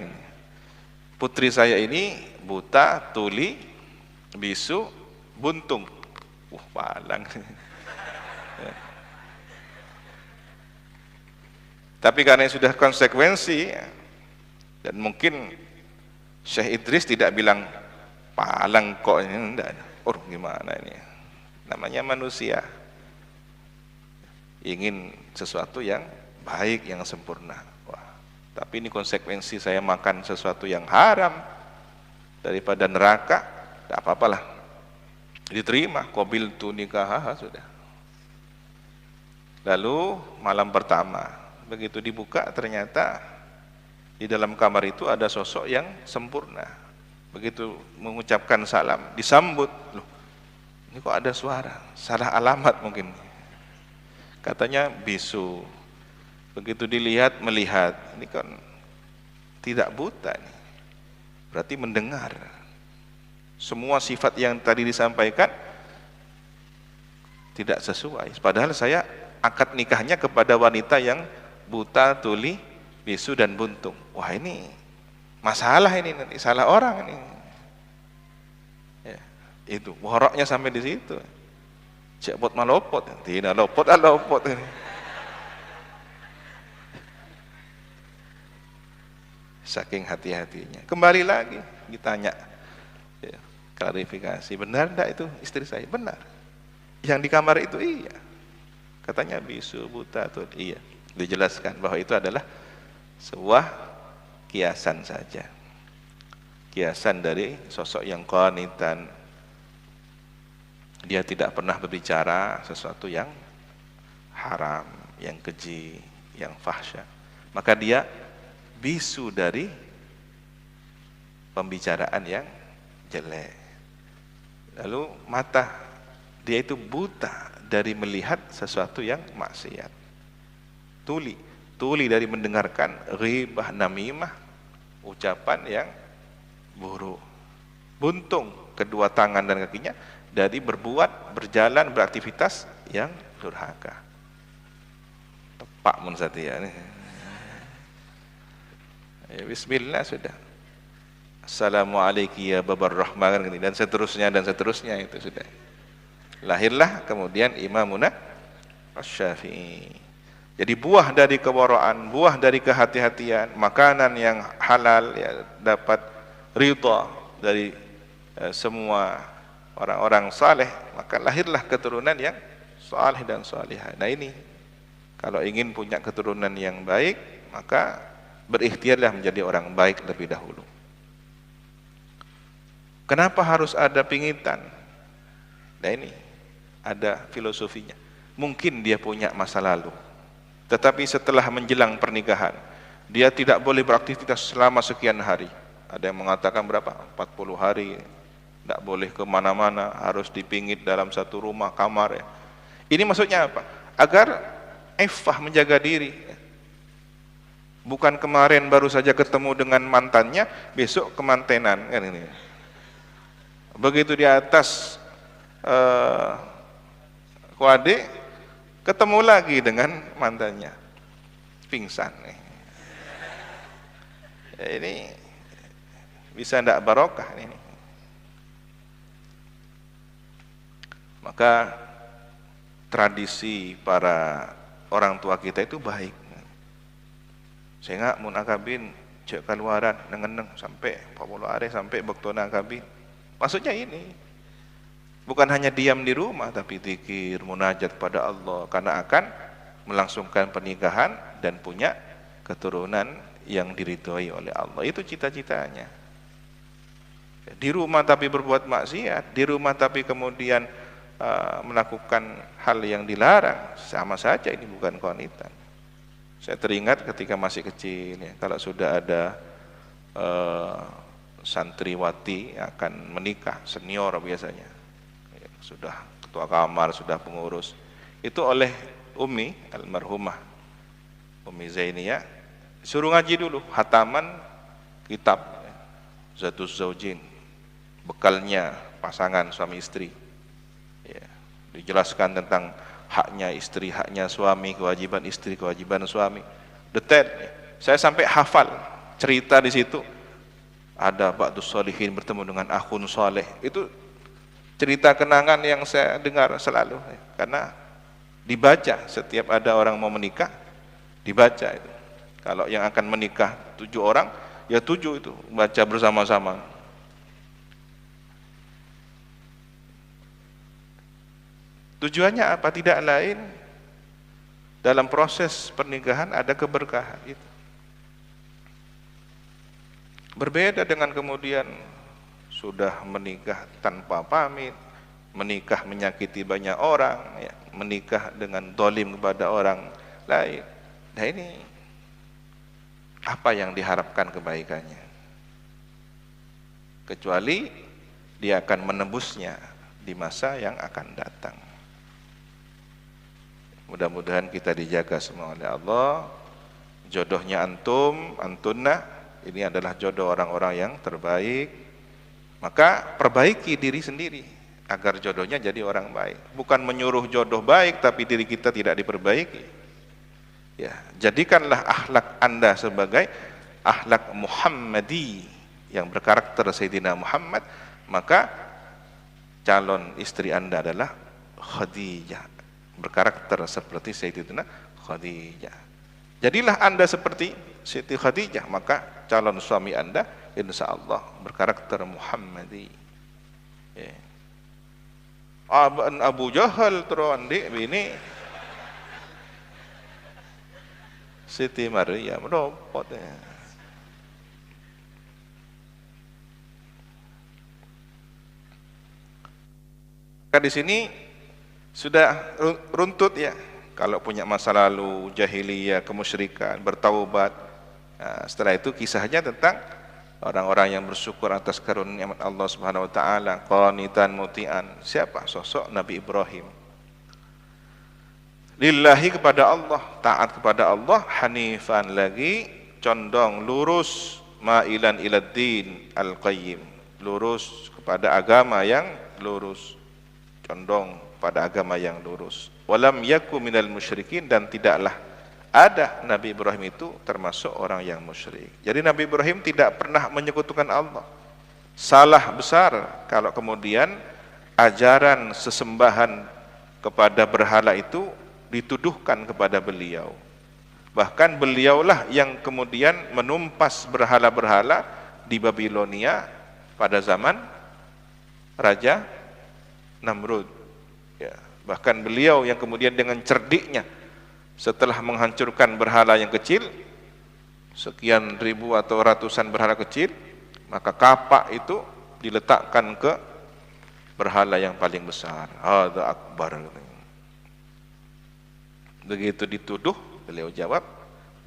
putri saya ini buta, tuli, bisu, buntung. Palang. Tapi karena sudah konsekuensi, dan mungkin Syekh Idris tidak bilang palang kok ini, enggak. Oh, gimana ini? Namanya manusia, ingin sesuatu yang baik, yang sempurna. Wah, tapi ini konsekuensi saya makan sesuatu yang haram daripada neraka, tidak apa-apalah, diterima. Qabil tu nikah, sudah. Lalu malam pertama, begitu dibuka, ternyata di dalam kamar itu ada sosok yang sempurna. Begitu mengucapkan salam, disambut. Loh, ini kok ada suara? Salah alamat mungkin. Katanya bisu. Begitu dilihat, melihat, ini kan tidak buta nih, berarti mendengar. Semua sifat yang tadi disampaikan tidak sesuai. Padahal saya akad nikahnya kepada wanita yang buta, tuli, bisu, dan buntung. Wah, ini masalah, ini nanti salah orang ini. Ya, itu boroknya sampai di situ. Cek pot malopot, tidak lopot, lopot. Saking hati-hatinya. Kembali lagi ditanya, ya, klarifikasi, benar enggak itu istri saya? Benar. Yang di kamar itu iya. Katanya bisu, buta, tuh iya. Dijelaskan bahwa itu adalah sebuah kiasan saja, kiasan dari sosok yang qanitan. Dia tidak pernah berbicara sesuatu yang haram, yang keji, yang fahsya. Maka dia bisu dari pembicaraan yang jelek. Lalu mata dia itu buta dari melihat sesuatu yang maksiat. Tuli dari mendengarkan ghibah, namimah, ucapan yang buruk. Buntung kedua tangan dan kakinya dari berbuat, berjalan, beraktivitas yang durhaka. Tepak mun satya nih. Ya, bismillah sudah. Assalamualaikum ya babar rahman, dan seterusnya itu sudah. Lahirlah kemudian Imamuna Asy-Syafi'i. Jadi buah dari kewaraan, buah dari kehati-hatian, makanan yang halal, ya, dapat ridha dari semua orang-orang saleh, maka lahirlah keturunan yang saleh dan salihah. Nah, ini kalau ingin punya keturunan yang baik, maka berikhtiarlah menjadi orang baik lebih dahulu. Kenapa harus ada pingitan? Nah, ini ada filosofinya. Mungkin dia punya masa lalu, tetapi setelah menjelang pernikahan Dia tidak boleh beraktivitas selama sekian hari. Ada yang mengatakan berapa? 40 hari. Tidak boleh kemana-mana, harus dipingit dalam satu rumah, kamar. Ini maksudnya apa? Agar iffah, menjaga diri. Bukan kemarin baru saja ketemu dengan mantannya, besok kemantenan. Kan ini. Begitu di atas kuade, ketemu lagi dengan mantannya, pingsan. Ini bisa tidak barokah ini. Maka tradisi para orang tua kita itu baik. Saya nggak mun akabin cek keluaran nengeneng sampai 40 hari sampai bektona akabin. Maksudnya ini bukan hanya diam di rumah tapi zikir, munajat pada Allah, karena akan melangsungkan pernikahan dan punya keturunan yang diridhoi oleh Allah. Itu cita-citanya. Di rumah tapi berbuat maksiat, di rumah tapi kemudian melakukan hal yang dilarang, sama saja ini bukan qanitan. Saya teringat ketika masih kecil ya, kalau sudah ada santriwati akan menikah, senior biasanya ya, sudah ketua kamar, sudah pengurus, itu oleh Umi almarhumah Umi Zainiyah suruh ngaji dulu hataman kitab Zaduz Zaujin, bekalnya pasangan suami istri ya, dijelaskan tentang haknya istri, haknya suami, kewajiban istri, kewajiban suami, detail ya. Saya sampai hafal cerita di situ. Ada ba'dus sholihin bertemu dengan akhun soleh, itu cerita kenangan yang saya dengar selalu ya. Karena dibaca setiap ada orang mau menikah, dibaca itu. Kalau yang akan menikah 7 orang, ya 7 itu baca bersama-sama. Tujuannya apa? Tidak lain, dalam proses pernikahan ada keberkahan itu. Berbeda dengan kemudian sudah menikah tanpa pamit, menikah menyakiti banyak orang, ya, menikah dengan dolim kepada orang lain. Nah ini apa yang diharapkan kebaikannya? Kecuali dia akan menebusnya di masa yang akan datang. Mudah-mudahan kita dijaga semua oleh Allah. Jodohnya antum, antunna, ini adalah jodoh orang-orang yang terbaik. Maka perbaiki diri sendiri agar jodohnya jadi orang baik. Bukan menyuruh jodoh baik tapi diri kita tidak diperbaiki. Ya, jadikanlah akhlak Anda sebagai akhlak Muhammadi yang berkarakter Sayyidina Muhammad, maka calon istri Anda adalah Khadijah, berkarakter seperti Sayyidina Khadijah. Jadilah Anda seperti Siti Khadijah, maka calon suami Anda insyaallah berkarakter Muhammadi. Ya. Abu Jahal terus ini Siti Maryam repot ya. Maka di sini sudah runtut ya, kalau punya masa lalu jahiliyah, kemusyrikan, bertaubat. Nah, setelah itu kisahnya tentang orang-orang yang bersyukur atas karunia nikmat Allah Subhanahu wa taala, qanitan mutian. Siapa? Sosok Nabi Ibrahim. Lillahi, kepada Allah, taat kepada Allah, hanifan, lagi condong lurus, mailan ilad din al-qayyim, lurus kepada agama yang lurus, condong pada agama yang lurus. Walam yaku minal musyrikin, dan tidaklah ada Nabi Ibrahim itu termasuk orang yang musyrik. Jadi Nabi Ibrahim tidak pernah menyekutukan Allah. Salah besar kalau kemudian ajaran sesembahan kepada berhala itu dituduhkan kepada beliau. Bahkan beliaulah yang kemudian menumpas berhala-berhala di Babilonia pada zaman Raja Namrud. Ya, bahkan beliau yang kemudian dengan cerdiknya setelah menghancurkan berhala yang kecil, sekian ribu atau ratusan berhala kecil, maka kapak itu diletakkan ke berhala yang paling besar. Hadza akbar. Begitu dituduh, beliau jawab,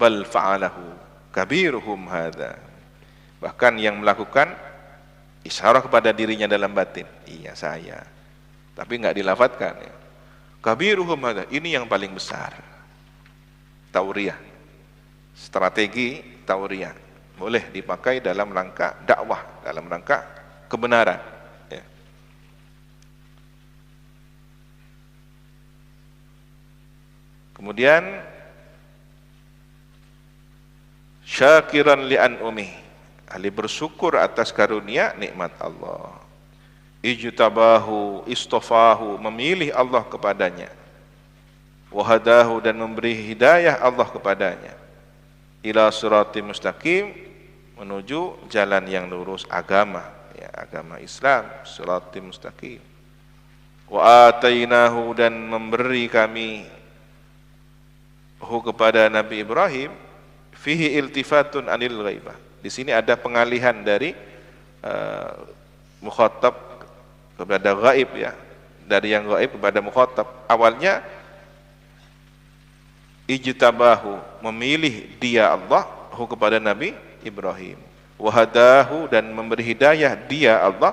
bal fa'alahu kabiruhum hadza. Bahkan yang melakukan isyarat kepada dirinya dalam batin, iya saya, tapi enggak dilafatkan ya. Kabiruhum hadza, ini yang paling besar. Tauriyah, strategi tauriyah boleh dipakai dalam rangka dakwah, dalam rangka kebenaran ya. Kemudian syakiran li'an umi, ahli bersyukur atas karunia nikmat Allah. Ijtabahu, istofahu, memilih Allah kepadanya. Wahadahu, dan memberi hidayah Allah kepadanya. Ila sirati mustaqim, menuju jalan yang lurus, agama ya, agama Islam, sirati mustaqim. Wa atainahu, dan memberi kami kepada Nabi Ibrahim, fihi iltifatun anil ghaibah. Di sini ada pengalihan dari mukhatab kepada gaib ya, dari yang gaib kepada mukhatab. Awalnya ijtabahu, memilih dia Allah kepada Nabi Ibrahim. Wahadahu, dan memberi hidayah dia Allah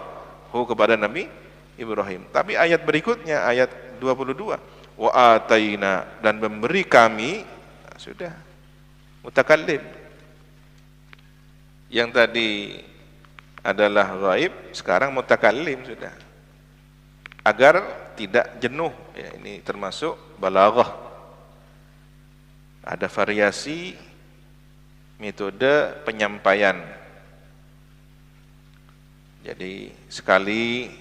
kepada Nabi Ibrahim. Tapi ayat berikutnya, ayat 22, wa ataina, dan memberi kami, nah, sudah mutakallim. Yang tadi adalah gaib, sekarang mutakallim sudah. Agar tidak jenuh ya, ini termasuk balaghah. Ada variasi metode penyampaian. Jadi sekali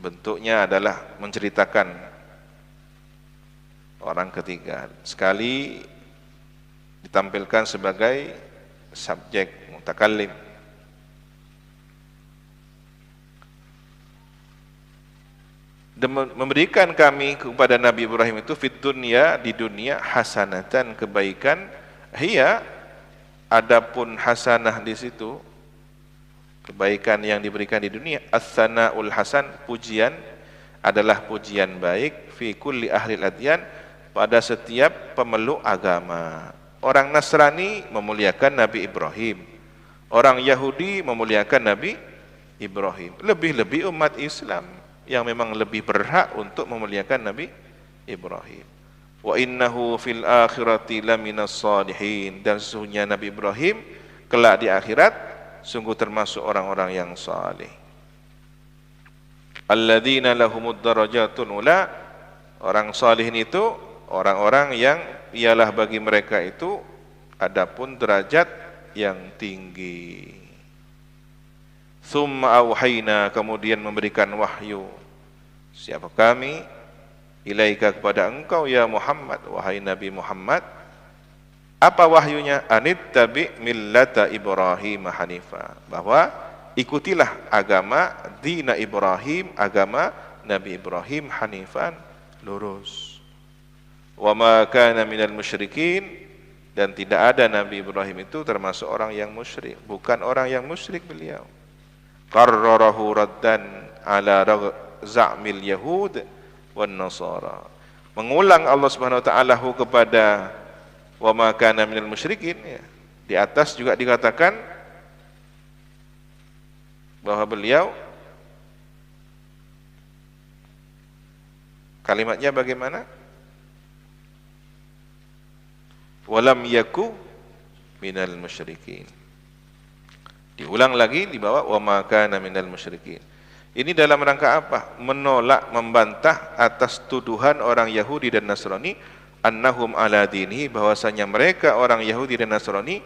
bentuknya adalah menceritakan orang ketiga, sekali ditampilkan sebagai subjek mutakallim. Memberikan kami kepada Nabi Ibrahim itu fid dunya, di dunia, hasanatan, kebaikan. Hiya, adapun hasanah di situ, kebaikan yang diberikan di dunia, as-sanaul hasan, pujian adalah pujian baik, fi kulli ahli adyan, pada setiap pemeluk agama. Orang Nasrani memuliakan Nabi Ibrahim, orang Yahudi memuliakan Nabi Ibrahim. Lebih-lebih umat Islam yang memang lebih berhak untuk memuliakan Nabi Ibrahim. Wa innahu fil akhirati laminas salihin, dan sesungguhnya Nabi Ibrahim kelak di akhirat sungguh termasuk orang-orang yang saleh. Alladzina lahumud darajatun ula, orang salihin itu orang-orang yang ialah bagi mereka itu adapun derajat yang tinggi. Summa auhayna, kemudian memberikan wahyu, siapa kami, ilaika, kepada engkau ya Muhammad, wahai Nabi Muhammad. Apa wahyunya? Anittabi millata Ibrahim hanifa, bahwa ikutilah agama dina Ibrahim, agama Nabi Ibrahim, hanifan, lurus. Wa ma kana minal musyrikin, dan tidak ada Nabi Ibrahim itu termasuk orang yang musyrik, bukan orang yang musyrik beliau. Qarrarahu raddan ala za'mil yahud wan nasara, mengulang Allah Subhanahu wa taala kepada wa ma kana minal musyrikin ya. Di atas juga dikatakan bahwa beliau, kalimatnya bagaimana? Walam yaku minal musyrikin. Diulang lagi di bawah wa ma kana minal musyrikin. Ini dalam rangka apa? Menolak, membantah atas tuduhan orang Yahudi dan Nasrani, annahum ala dinihi, bahwasanya mereka orang Yahudi dan Nasrani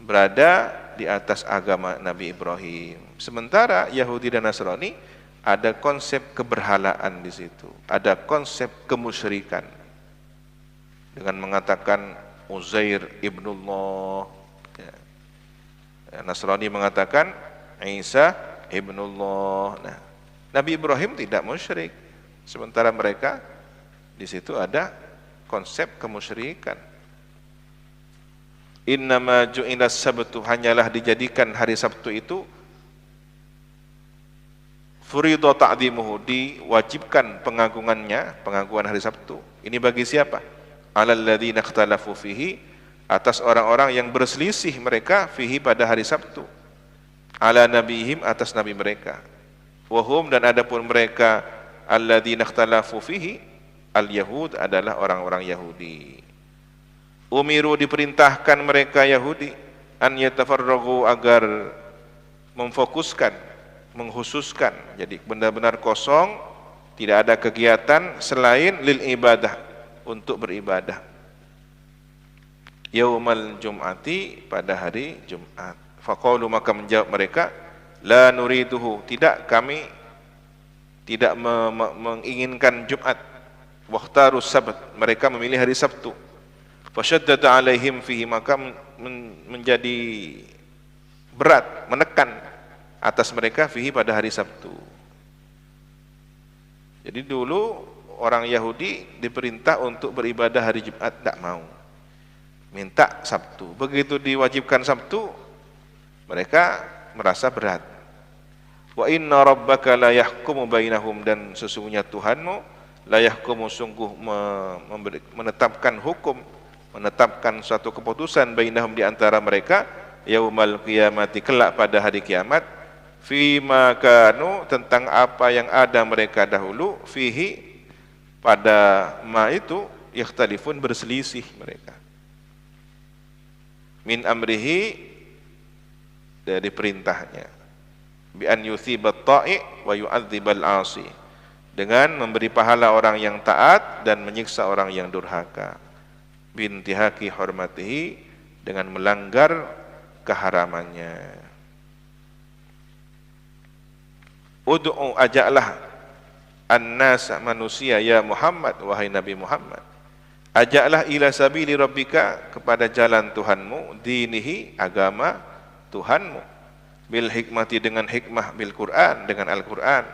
berada di atas agama Nabi Ibrahim. Sementara Yahudi dan Nasrani ada konsep keberhalaan di situ, ada konsep kemusyrikan dengan mengatakan Uzair ibnullah. Nasrani mengatakan Isa ibnullah. Nah, Nabi Ibrahim tidak musyrik, sementara mereka di situ ada konsep kemusyrikan. Innama ju'ilas sabtu, hanyalah dijadikan hari Sabtu itu furidu ta'dhimuhu, diwajibkan pengagungannya, pengagungan hari Sabtu. Ini bagi siapa? Alal ladzina ikhtalafu fihi, atas orang-orang yang berselisih mereka fihi pada hari Sabtu, ala nabihim atas nabi mereka, wahum dan adapun mereka alladzina ikhtalafu fihi al-yahud adalah orang-orang Yahudi. Umiru diperintahkan mereka Yahudi an yatafarragu agar memfokuskan, menghususkan, jadi benar-benar kosong, tidak ada kegiatan selain lil ibadah, untuk beribadah. Yaumal jum'ati pada hari Jumat. Faqalu maka menjawab mereka, la nuriduhu, tidak, kami tidak menginginkan Jumat. Waqtarus sabt, mereka memilih hari Sabtu. Fasyaddada alaihim fihi, maka menjadi berat, menekan atas mereka fihi pada hari Sabtu. Jadi dulu orang Yahudi diperintah untuk beribadah hari Jumat, tidak mau, minta Sabtu. Begitu diwajibkan Sabtu, mereka merasa berat. Wa inna rabbaka la yahkumu bainahum, dan sesungguhnya Tuhanmu la yahkumu, sungguh menetapkan hukum, menetapkan suatu keputusan bainahum di antara mereka, yaumal qiyamati, kelak pada hari kiamat, fima kanu, tentang apa yang ada mereka dahulu, fihi pada ma itu, yakhtalifun berselisih mereka, min amrihi dari perintahnya, bi an yuthibat ta'i wa yu'adzibal 'asi, dengan memberi pahala orang yang taat dan menyiksa orang yang durhaka, bintihaki hormatihi, dengan melanggar keharamannya. Ud'u, ajaklah, an-nas, manusia, ya Muhammad, wahai Nabi Muhammad, ajaklah ila sabili rabbika, kepada jalan Tuhanmu, dinihi, agama Tuhanmu, bil hikmati, dengan hikmah, bil Quran, dengan Al-Quran,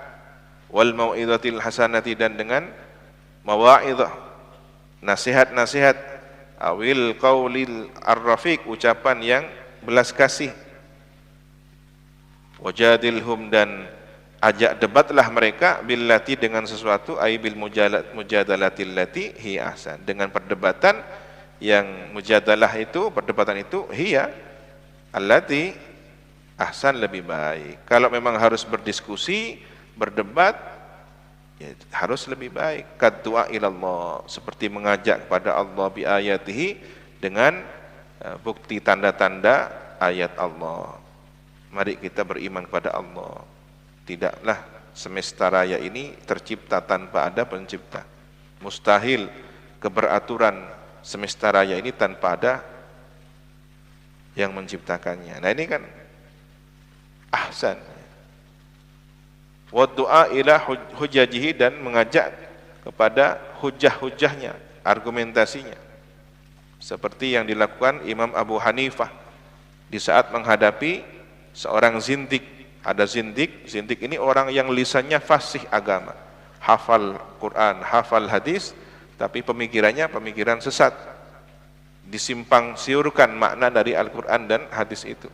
wal mau'izatil hasanati, dan dengan mawa'idhah, nasihat-nasihat, awil qaulil ar-rafiq, ucapan yang belas kasih, wajadilhum, dan ajak debatlah mereka, billati, dengan sesuatu, ay bil mujadalatil lati hiya ahsan, dengan perdebatan yang mujadalah itu, perdebatan itu, hiya allati ahsan, lebih baik. Kalau memang harus berdiskusi, berdebat, ya harus lebih baik. Kaddu'a ilallah, seperti mengajak kepada Allah, bi ayatihi, dengan bukti tanda-tanda ayat Allah. Mari kita beriman kepada Allah. Tidaklah semesta raya ini tercipta tanpa ada pencipta. Mustahil keberaturan semesta raya ini tanpa ada yang menciptakannya. Nah ini kan ahsan. Wa du'a ila hujajihi, dan mengajak kepada hujah-hujahnya, argumentasinya, seperti yang dilakukan Imam Abu Hanifah di saat menghadapi seorang zindik. Ada zindik ini orang yang lisannya fasih agama, hafal Quran, hafal hadis, tapi pemikirannya pemikiran sesat, disimpang siurkan makna dari Al-Quran dan hadis itu.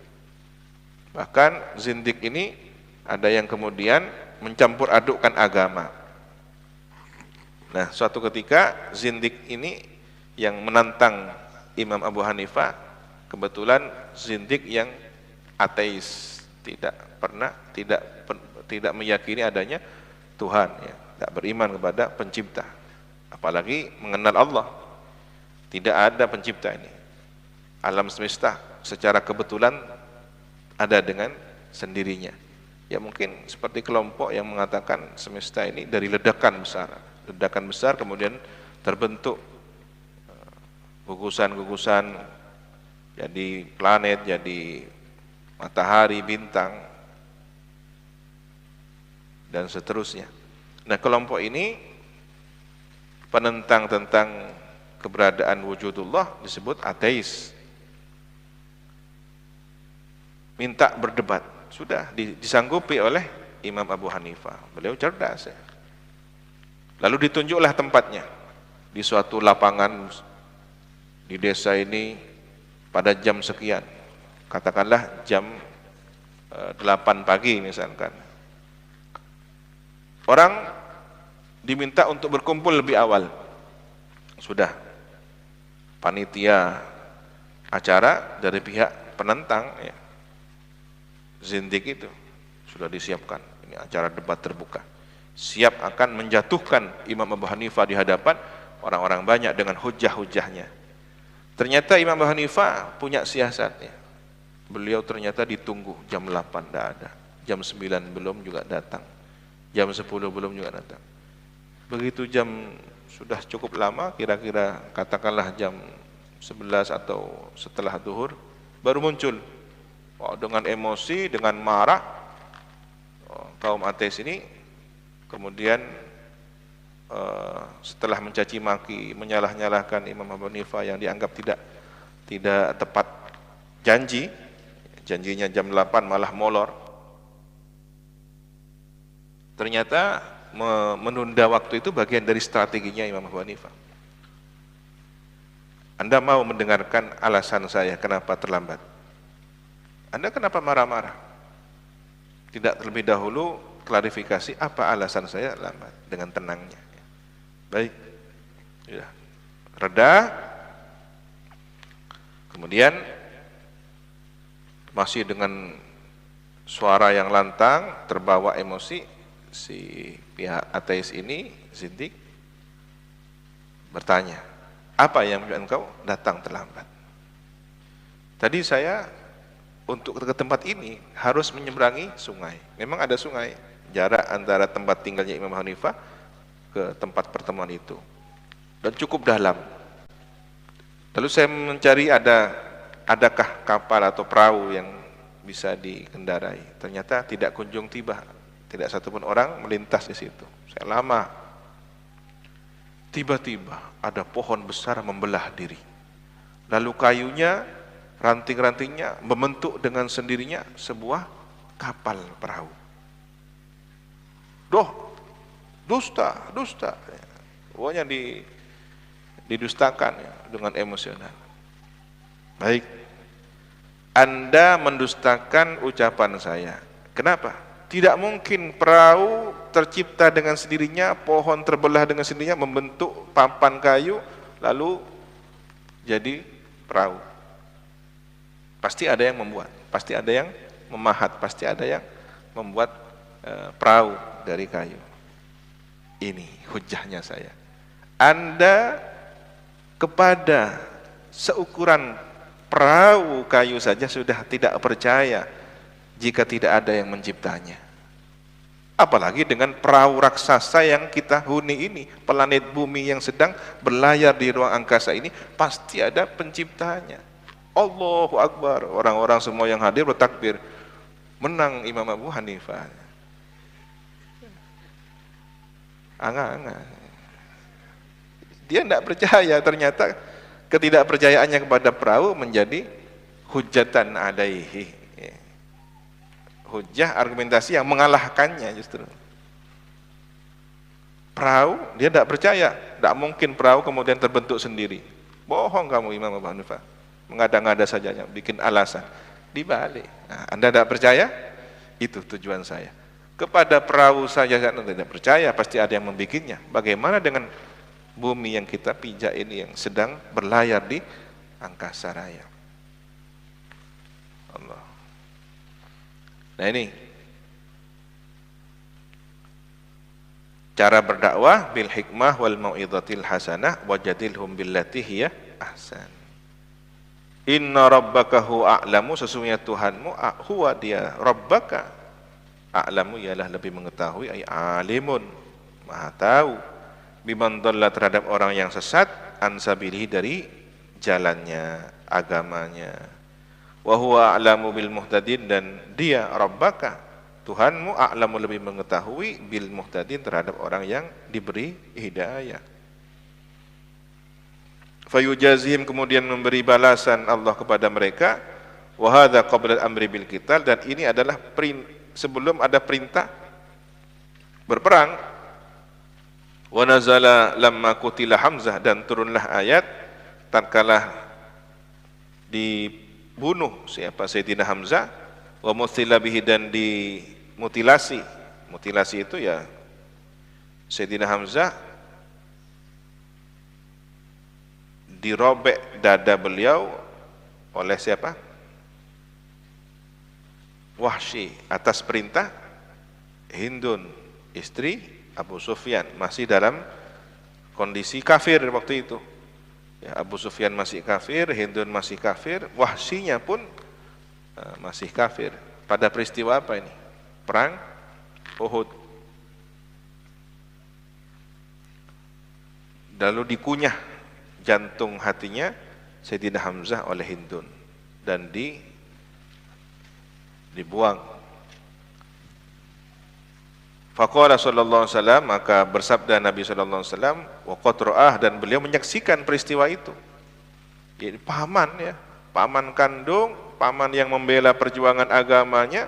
Bahkan zindik ini ada yang kemudian mencampur adukkan agama. Nah, suatu ketika zindik ini yang menantang Imam Abu Hanifah, kebetulan zindik yang ateis, tidak meyakini adanya Tuhan, ya, tidak beriman kepada pencipta, apalagi mengenal Allah. Tidak ada pencipta ini. Alam semesta secara kebetulan ada dengan sendirinya. Ya mungkin seperti kelompok yang mengatakan semesta ini dari ledakan besar kemudian terbentuk gugusan-gugusan, jadi planet, jadi matahari, bintang, dan seterusnya. Nah, kelompok ini penentang tentang keberadaan wujudullah disebut ateis. Minta berdebat, sudah disanggupi oleh Imam Abu Hanifah. Beliau cerdas, ya. Lalu ditunjuklah tempatnya di suatu lapangan di desa ini pada jam sekian, katakanlah jam 8 pagi misalkan. Orang diminta untuk berkumpul lebih awal. Sudah, panitia acara dari pihak penentang ya. Zindik itu sudah disiapkan, ini acara debat terbuka, siap akan menjatuhkan Imam Abu Hanifah di hadapan orang-orang banyak dengan hujah-hujahnya. Ternyata Imam Abu Hanifah punya siasatnya. Beliau ternyata ditunggu jam 8 tidak ada, jam 9 belum juga datang, jam 10 belum juga datang. Begitu jam sudah cukup lama, kira-kira katakanlah jam 11 atau setelah zuhur, baru muncul. Dengan emosi, dengan marah, kaum ateis ini kemudian setelah mencaci maki, menyalah-nyalahkan Imam Abu Hanifah yang dianggap tidak tepat janjinya jam 8 malah molor. Ternyata menunda waktu itu bagian dari strateginya Imam Abu Hanifah. Anda mau mendengarkan alasan saya kenapa terlambat? Anda kenapa marah-marah? Tidak terlebih dahulu klarifikasi apa alasan saya lambat dengan tenangnya. Baik, sudah reda. Kemudian masih dengan suara yang lantang, terbawa emosi, si pihak ateis ini, Zindik, bertanya, apa yang membuat engkau datang terlambat? Tadi saya untuk ke tempat ini harus menyeberangi sungai. Memang ada sungai, jarak antara tempat tinggalnya Imam Hanifah ke tempat pertemuan itu, dan cukup dalam. Lalu saya mencari adakah kapal atau perahu yang bisa dikendarai. Ternyata tidak kunjung tiba, tidak satupun orang melintas di situ. Saya lama. Tiba-tiba ada pohon besar membelah diri. Lalu kayunya, ranting-rantingnya membentuk dengan sendirinya sebuah kapal perahu. Dusta. Pokoknya didustakan ya, dengan emosional. Baik, Anda mendustakan ucapan saya. Kenapa? Tidak mungkin perahu tercipta dengan sendirinya, pohon terbelah dengan sendirinya, membentuk papan kayu, lalu jadi perahu. Pasti ada yang membuat, pasti ada yang memahat, pasti ada yang membuat perahu dari kayu. Ini hujahnya saya. Anda kepada seukuran perahu kayu saja sudah tidak percaya jika tidak ada yang menciptanya. Apalagi dengan perahu raksasa yang kita huni ini, planet bumi yang sedang berlayar di ruang angkasa ini, pasti ada penciptanya. Allahu Akbar, orang-orang semua yang hadir bertakbir, menang Imam Abu Hanifah. Anga-anga. Dia tidak percaya, ternyata ketidakpercayaannya kepada perahu menjadi hujatan alaihi. Hujah, argumentasi yang mengalahkannya justru. Perahu, dia tidak percaya, tidak mungkin perahu kemudian terbentuk sendiri. Bohong kamu Imam Abu Hanifah. Mengada-ngada saja, bikin alasan. Dibalik. Nah, Anda tidak percaya? Itu tujuan saya. Kepada perahu saja Anda tidak percaya, pasti ada yang membikinnya. Bagaimana dengan bumi yang kita pijak ini yang sedang berlayar di angkasa raya? Allah. Nah ini cara berdakwah bil hikmah wal mau'izatil hasanah wajadilhum billati hiya ahsan. Inna rabbaka huwa a'lamu, sesungguhnya Tuhanmu huwa dia, rabbaka a'lamu ialah lebih mengetahui, ay alimun, maha tahu, biman dhalla terhadap orang yang sesat, ansabilihi dari jalannya, agamanya, wa huwa a'lamu bil muhtadin, dan dia rabbaka Tuhanmu a'lamu lebih mengetahui bil muhtadin terhadap orang yang diberi hidayah. Fayujazihim, kemudian memberi balasan Allah kepada mereka, wa hadza qabla al-amri bil qital, dan ini adalah sebelum ada perintah berperang. Wa nazala lamma qutila Hamzah, dan turunlah ayat tatkala dibunuh siapa Sayyidina Hamzah, wa muthila bihi, dan dimutilasi. Mutilasi itu ya Sayyidina Hamzah dirobek dada beliau oleh siapa? Wahsy atas perintah Hindun, istri Abu Sufyan, masih dalam kondisi kafir waktu itu. Ya, Abu Sufyan masih kafir, Hindun masih kafir, Wahsy-nya pun masih kafir. Pada peristiwa apa ini? Perang Uhud. Lalu dikunyah jantung hatinya Sayyidina Hamzah oleh Hindun dan dibuang. Faqala sallallahu alaihi wasallam, maka bersabda Nabi sallallahu alaihi wasallam, wa qad ra'ah, dan beliau menyaksikan peristiwa itu. Jadi paman ya, paman kandung, paman yang membela perjuangan agamanya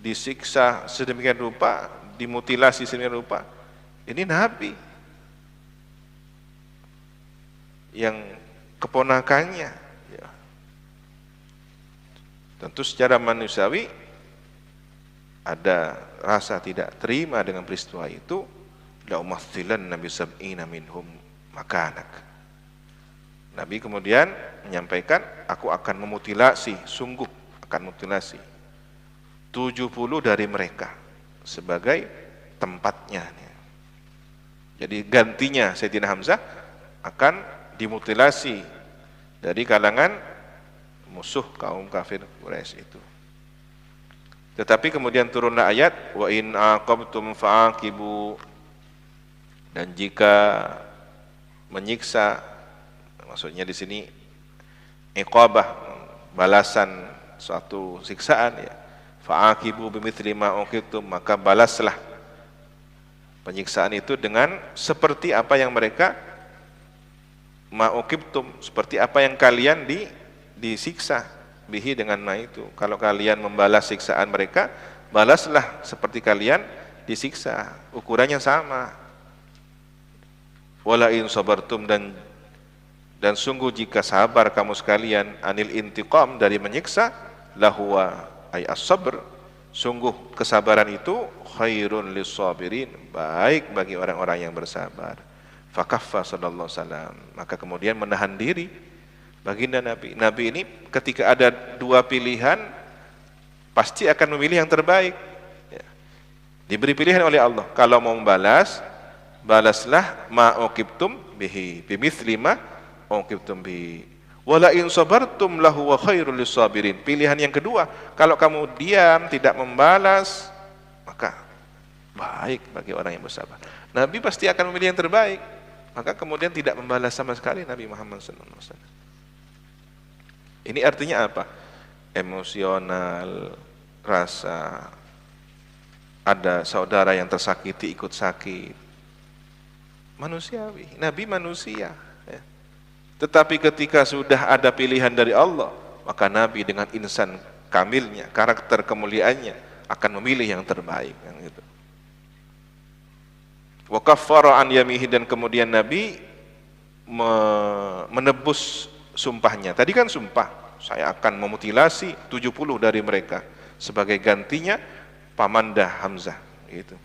disiksa sedemikian rupa, dimutilasi sedemikian rupa. Ini Nabi yang keponakannya ya. Tentu secara manusiawi ada rasa tidak terima dengan peristiwa itu. La umathilanna bi sab'ina minhum makanak. Nabi kemudian menyampaikan, aku akan memutilasi, sungguh akan mutilasi 70 dari mereka sebagai tempatnya. Jadi gantinya Sayyidina Hamzah akan dimutilasi dari kalangan musuh kaum kafir Quraisy itu. Tetapi kemudian turunlah ayat wa in aqabtum fa'aqibu, dan jika menyiksa, maksudnya di sini iqabah, balasan suatu siksaan ya, fa'aqibu bimithli ma uqibtum, maka balaslah penyiksaan itu dengan seperti apa yang mereka ma uqibtum, seperti apa yang kalian disiksa bihi, dengan ma itu. Kalau kalian membalas siksaan mereka, balaslah seperti kalian disiksa, ukurannya sama. Wala in sabartum, dan sungguh jika sabar kamu sekalian, anil intiqam, dari menyiksa, lahuwa ay as-sabr, sungguh kesabaran itu khairun lis-sabirin, baik bagi orang-orang yang bersabar. Fakaffa sallallahu alaihi wasallam, maka kemudian menahan diri baginda Nabi. Nabi ini ketika ada dua pilihan pasti akan memilih yang terbaik ya. Diberi pilihan oleh Allah, kalau mau membalas, balaslah ma uqibtum bihi bimithli ma uqibtum bihi wala in sabartum lahu wa khairul lisabirin. Pilihan yang kedua, kalau kamu diam tidak membalas, maka baik bagi orang yang bersabar. Nabi pasti akan memilih yang terbaik, maka kemudian tidak membalas sama sekali Nabi Muhammad SAW. Ini artinya apa? Emosional, rasa ada saudara yang tersakiti ikut sakit, manusiawi. Nabi manusia ya. Tetapi ketika sudah ada pilihan dari Allah, maka Nabi dengan insan kamilnya, karakter kemuliaannya, akan memilih yang terbaik yang itu. Wa kaffara an yamihi, dan kemudian Nabi menebus sumpahnya. Tadi kan sumpah, saya akan memutilasi 70 dari mereka sebagai gantinya pamanda Hamzah gitu.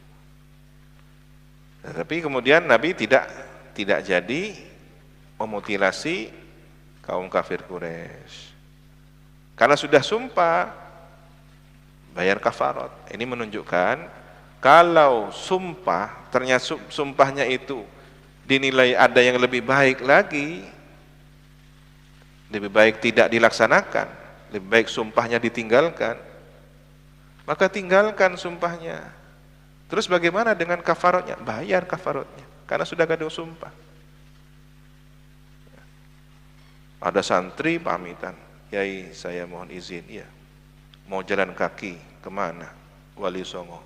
Tapi kemudian Nabi tidak jadi memutilasi kaum kafir Quraisy. Karena sudah sumpah bayar kafarat. Ini menunjukkan kalau sumpah ternyata sumpahnya itu dinilai ada yang lebih baik lagi, lebih baik tidak dilaksanakan, lebih baik sumpahnya ditinggalkan, maka tinggalkan sumpahnya. Terus bagaimana dengan kafaratnya? Bayar kafaratnya, karena sudah gaduh sumpah. Ada santri pamitan, Yai saya mohon izin, ya mau jalan kaki kemana? Wali Songo,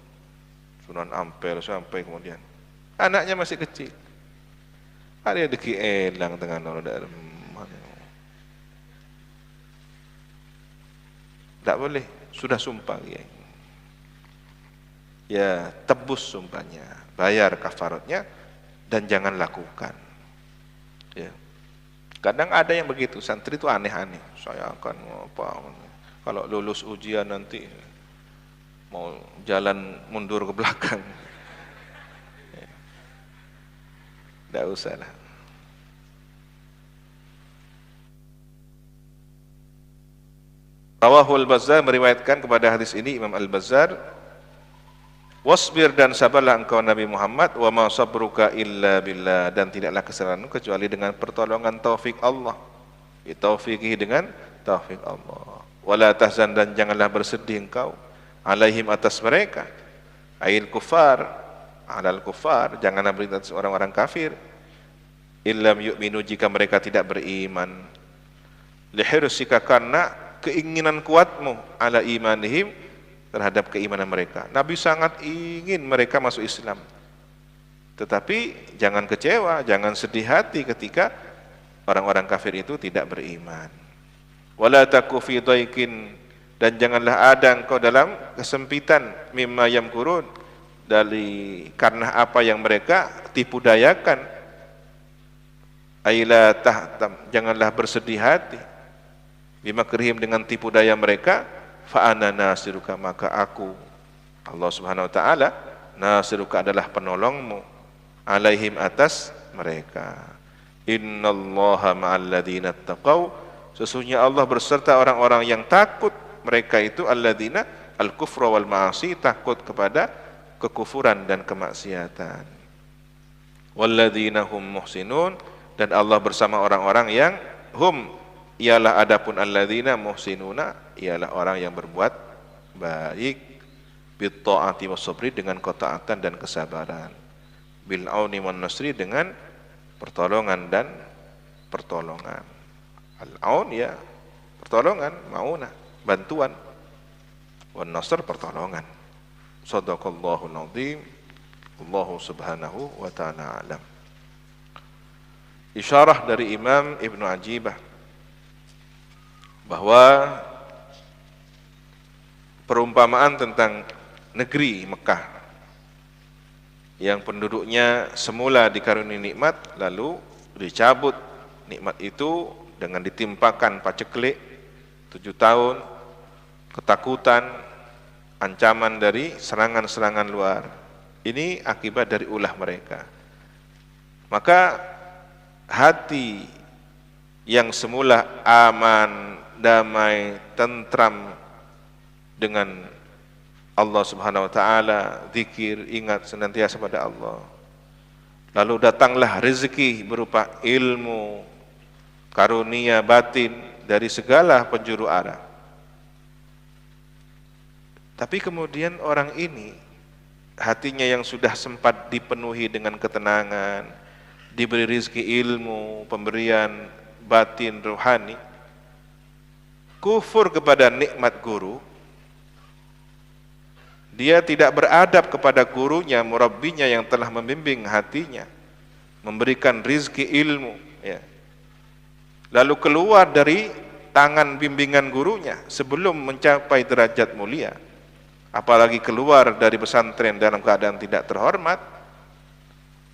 Sunan Ampel, sampai kemudian anaknya masih kecil, ada yang deki elang dengan orang dalam. Tidak boleh, sudah sumpah ya tebus sumpahnya, bayar kafaratnya, dan jangan lakukan ya. Kadang ada yang begitu, santri itu aneh-aneh, saya akan apa, kalau lulus ujian nanti mau jalan mundur ke belakang ya. Tidak usah lah. Rawahu Al-Bazzar, meriwayatkan kepada hadis ini Imam Al-Bazzar, wasbir, dan sabarlah engkau Nabi Muhammad, wa ma sabruka illa billah, dan tidaklah kesabaranmu kecuali dengan pertolongan taufik Allah, bitaufiqihi, dengan taufik Allah. Wala tahzan, dan janganlah bersedih engkau, alaihim, atas mereka, ail kufar, alal kufar, janganlah bersedih atas orang-orang kafir, illam yu'minu, jika mereka tidak beriman, lihirsika, karena keinginan kuatmu, ala imanihim, terhadap keimanan mereka. Nabi sangat ingin mereka masuk Islam, tetapi jangan kecewa, jangan sedih hati ketika orang-orang kafir itu tidak beriman. Wala taku fi dhaikin, dan janganlah ada engkau dalam kesempitan, mimma yamkurun, dari karena apa yang mereka tipu dayakan. Aila tahtam, janganlah bersedih hati, bimakrihim, dengan tipu daya mereka. Fa ana nasiruka, maka aku, Allah Subhanahu wa taala, nasiruka, adalah penolongmu, alaihim, atas mereka. Innallaha ma'al ladzina taqau, sesungguhnya Allah berserta orang-orang yang takut. Mereka itu alladzina al-kufra wal ma'asi, takut kepada kekufuran dan kemaksiatan. Walladzina hum muhsinun, dan Allah bersama orang-orang yang hum, ialah adapun alladzina muhsinuna, ialah orang yang berbuat baik, bit ta'ati was-sabri, dengan ketaatan dan kesabaran, bil auni wan nasri, dengan pertolongan dan pertolongan. Al-aun, ya pertolongan, maunah, bantuan, wan nasr, pertolongan. Shadaqallahul azim. Allahu subhanahu wa ta'ala alam. Isyarah dari Imam Ibnu Ajibah bahwa perumpamaan tentang negeri Mekah yang penduduknya semula dikaruniai nikmat, lalu dicabut nikmat itu dengan ditimpakan paceklik 7 tahun, ketakutan, ancaman dari serangan-serangan luar. Ini akibat dari ulah mereka. Maka hati yang semula aman, damai, tentram dengan Allah Subhanahu wa taala, zikir, ingat senantiasa pada Allah. Lalu datanglah rezeki berupa ilmu, karunia batin dari segala penjuru arah. Tapi kemudian orang ini, hatinya yang sudah sempat dipenuhi dengan ketenangan, diberi rezeki ilmu, pemberian batin rohani, kufur kepada nikmat guru. Dia tidak beradab kepada gurunya, murabbinya yang telah membimbing hatinya, memberikan rizki ilmu, ya. Lalu keluar dari tangan bimbingan gurunya sebelum mencapai derajat mulia, apalagi keluar dari pesantren dalam keadaan tidak terhormat,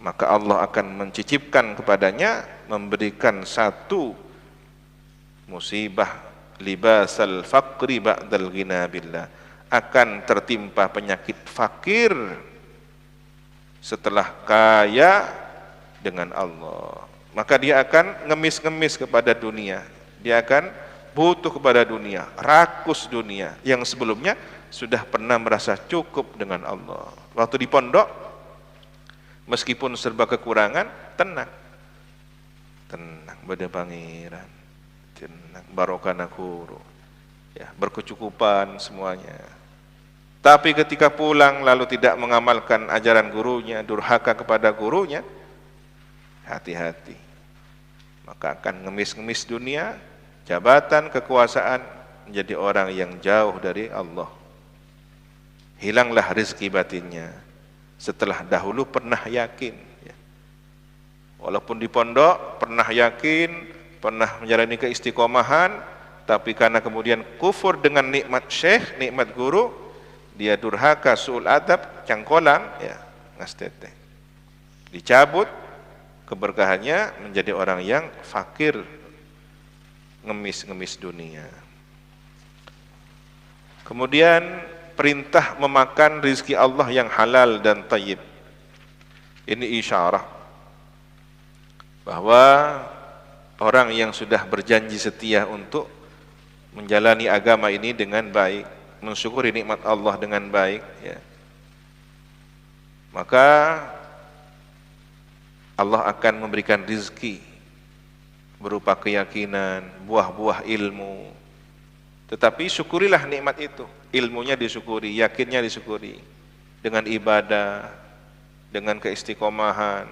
maka Allah akan mencicipkan kepadanya, memberikan satu musibah, libasal faqri ba'dal ghina billah, akan tertimpa penyakit fakir setelah kaya dengan Allah. Maka dia akan ngemis-ngemis kepada dunia, dia akan butuh kepada dunia, rakus dunia yang sebelumnya sudah pernah merasa cukup dengan Allah. Waktu di pondok, meskipun serba kekurangan, tenang, pada pangeran, tenang, barokana guru, ya, berkecukupan semuanya. Tapi ketika pulang lalu tidak mengamalkan ajaran gurunya, durhaka kepada gurunya, hati-hati, maka akan ngemis-ngemis dunia, jabatan, kekuasaan, menjadi orang yang jauh dari Allah. Hilanglah rezeki batinnya setelah dahulu pernah yakin, ya. Walaupun di pondok pernah yakin, pernah menjalani keistiqomahan, tapi karena kemudian kufur dengan nikmat syekh, nikmat guru, dia durhaka, su'ul adab, cangkolan, ya, ngastete, dicabut keberkahannya, menjadi orang yang fakir, ngemis-ngemis dunia. Kemudian perintah memakan rizki Allah yang halal dan tayyib. Ini isyarah bahwa orang yang sudah berjanji setia untuk menjalani agama ini dengan baik, mensyukuri nikmat Allah dengan baik, ya, maka Allah akan memberikan rizki berupa keyakinan, buah-buah ilmu. Tetapi syukurilah nikmat itu, ilmunya disyukuri, yakinnya disyukuri, dengan ibadah, dengan keistiqomahan,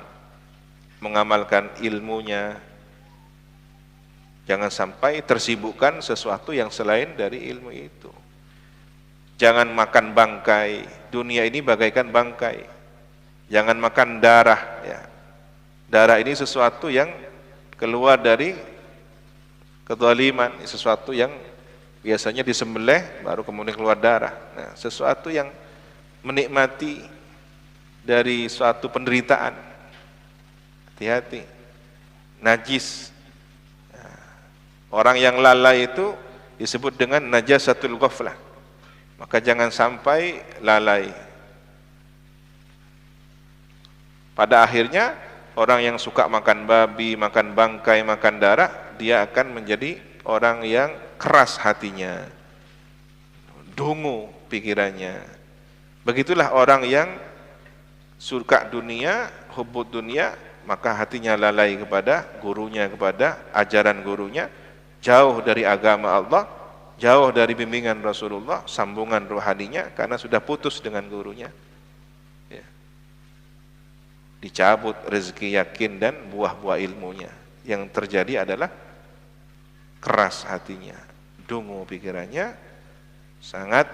mengamalkan ilmunya. Jangan sampai tersibukkan sesuatu yang selain dari ilmu itu. Jangan makan bangkai, dunia ini bagaikan bangkai. Jangan makan darah, ya. Darah ini sesuatu yang keluar dari kezaliman, sesuatu yang biasanya disembelih baru kemudian keluar darah. Nah, sesuatu yang menikmati dari suatu penderitaan. Hati-hati. Najis. Nah, orang yang lalai itu disebut dengan najasatul ghaflah. Maka jangan sampai lalai. Pada akhirnya orang yang suka makan babi, makan bangkai, makan darah, dia akan menjadi orang yang keras hatinya, dungu pikirannya. Begitulah orang yang suka dunia, hubbud dunia, maka hatinya lalai kepada gurunya, kepada ajaran gurunya, jauh dari agama Allah, jauh dari bimbingan Rasulullah, sambungan rohaninya, karena sudah putus dengan gurunya. Ya. Dicabut rezeki yakin dan buah-buah ilmunya. Yang terjadi adalah keras hatinya, dungu pikirannya, sangat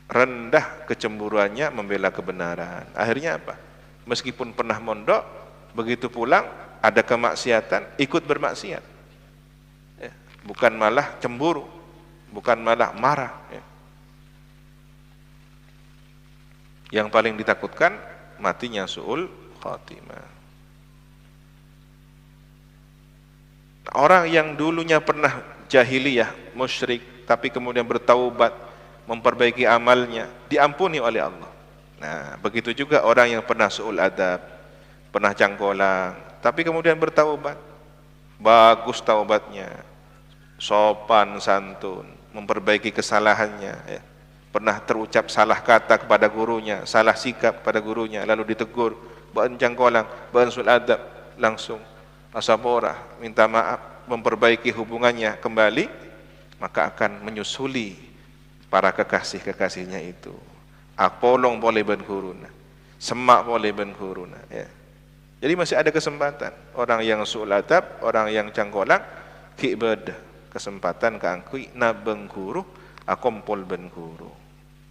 rendah kecemburuannya membela kebenaran. Akhirnya apa? Meskipun pernah mondok, begitu pulang ada kemaksiatan, ikut bermaksiat. Ya. Bukan malah cemburu, bukan malah marah. Ya. Yang paling ditakutkan matinya su'ul khatimah. Orang yang dulunya pernah jahiliyah, musyrik, tapi kemudian bertaubat, memperbaiki amalnya, diampuni oleh Allah. Nah, begitu juga orang yang pernah su'ul adab, pernah cangkolang, tapi kemudian bertaubat, bagus taubatnya, sopan santun, memperbaiki kesalahannya, ya. Pernah terucap salah kata kepada gurunya, salah sikap kepada gurunya, lalu ditegur, bahan cangkolang, bahan su'ul adab, langsung asapora, minta maaf, memperbaiki hubungannya kembali, maka akan menyusuli para kekasih-kekasihnya itu. Apolong boleh ben guruna, semak boleh ben guruna, ya. Jadi masih ada kesempatan. Orang yang su'ul adab, orang yang cangkolang, ki beda kesempatan keangkui na bengguru, akompol ben guru.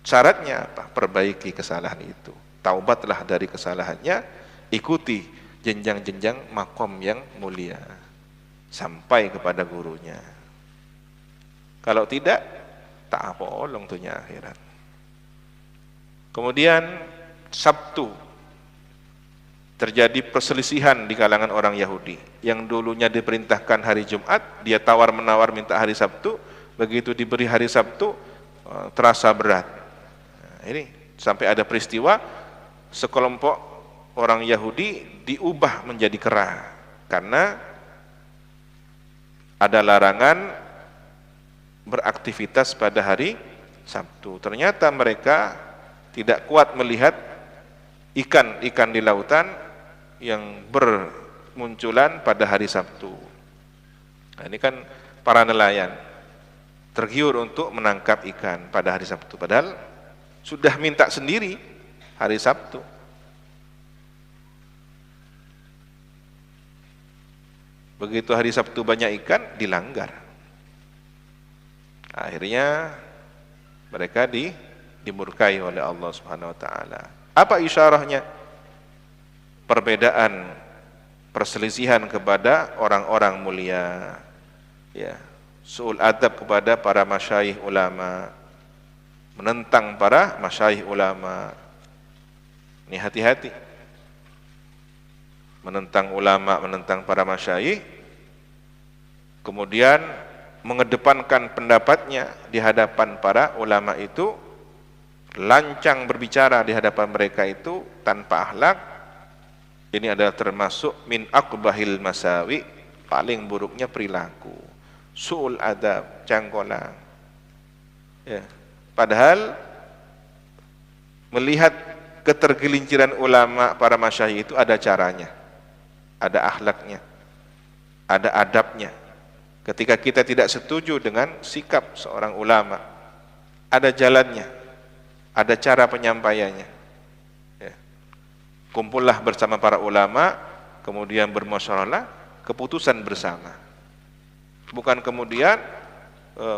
Syaratnya apa? Perbaiki kesalahan itu. Taubatlah dari kesalahannya, ikuti jenjang-jenjang makom yang mulia sampai kepada gurunya. Kalau tidak, tak apa-olong tuhnya akhirat. Kemudian Sabtu terjadi perselisihan di kalangan orang Yahudi. Yang dulunya diperintahkan hari Jumat, dia tawar-menawar minta hari Sabtu. Begitu diberi hari Sabtu, terasa berat. Nah, ini sampai ada peristiwa sekelompok orang Yahudi diubah menjadi kera karena ada larangan beraktivitas pada hari Sabtu. Ternyata mereka tidak kuat melihat ikan-ikan di lautan yang bermunculan pada hari Sabtu. Nah, ini kan para nelayan tergiur untuk menangkap ikan pada hari Sabtu, padahal sudah minta sendiri hari Sabtu. Begitu hari Sabtu banyak ikan, dilanggar. Akhirnya mereka dimurkai oleh Allah Subhanahu wa taala. Apa isyarahnya? Perbedaan, perselisihan kepada orang-orang mulia. Ya, su'ul adab kepada para masyayikh ulama, menentang para masyayikh ulama. Ini hati-hati. Menentang ulama, menentang para masyayikh, kemudian mengedepankan pendapatnya di hadapan para ulama itu, lancang berbicara di hadapan mereka itu tanpa akhlak. Ini adalah termasuk min aqbahil masawi, paling buruknya perilaku. su'ul adab, cangkolang. Ya. Padahal melihat ketergelinciran ulama para masyayikh itu ada caranya, ada akhlaknya, ada adabnya. Ketika kita tidak setuju dengan sikap seorang ulama, ada jalannya, ada cara penyampaiannya. Ya. Kumpullah bersama para ulama, kemudian bermusyawarah, keputusan bersama. Bukan kemudian